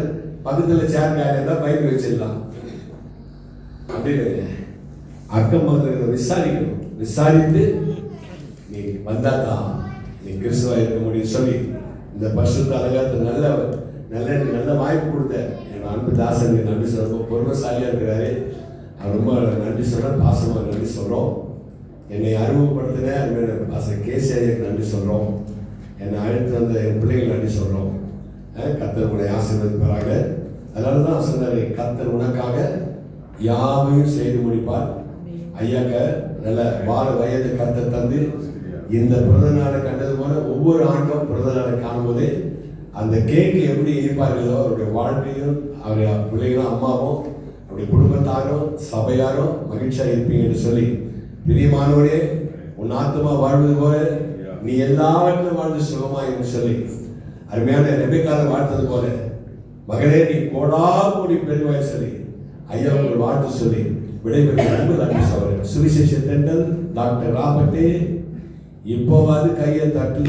பக்கத்துல சேர் காலியா தான் பைக் வச்சிடலாம் அப்படின்னு அக்கம் பக்கத்துல விசாரிக்கணும். விசாரித்து நீ வந்தாதான் நீ கிறிஸ்துவா இருக்க முடியும் சொல்லி இந்த பரிசுத்த அலங்காரத்தை நல்ல நல்ல நல்ல வாய்ப்பு கொடுத்த என் அன்பு தாசனுக்கு நன்றி சொல்றோம். பொறுமைசாலியா இருக்கிறாரு, அவர் ரொம்ப நன்றி சொல்றோம், பாசமா நன்றி சொல்றோம். என்னை அறிமுகப்படுத்தின அருமையான பாச கேசியாருக்கு நன்றி சொல்றோம். என்னை அழைத்து வந்த என் பிள்ளைகள் நன்றி சொல்றோம். கர்த்தர் உங்களை ஆசீர்வதிப்பாராக. அதனால தான் சொன்னாரு, கர்த்தர் உனக்காக யாவையும் செய்து முடிப்பார். ஐயாக்க நல்ல வார வயது கர்த்தர் தந்து இந்த பிறந்த நாளை கண்டது போல ஒவ்வொரு ஆண்டும் பிறந்த நாளை காணும்போது அந்த கேக்கு எப்படி இருப்பார்களோ அவருடைய வாழ்க்கையும் அவருடைய பிள்ளைகளும் அம்மாவும் அவருடைய குடும்பத்தாரும் சபையாரும் மகிழ்ச்சியாக இருப்பீங்க என்று சொல்லி, பிரியமானவரே உன் ஆத்மா வாழ்வது போல நீ எல்லாவற்றிலும் வாழ்ந்து சுகமா என்று சொல்லி, அருமையான ரெபெக்காவை வாழ்த்தது போல மகளே நீ கோடா கோடி பெருவாய் சொல்லி ஐயா உங்கள் வாழ்த்து சொல்லி விடைபெற்ற அன்பு நன்றி சொல்றேன். சுவிசேஷ தெண்டல் டாக்டர் ராபர்ட்டே இப்போவாது கையை தட்டி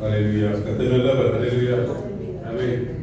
Hallelujah. Hallelujah. Hallelujah. Amen.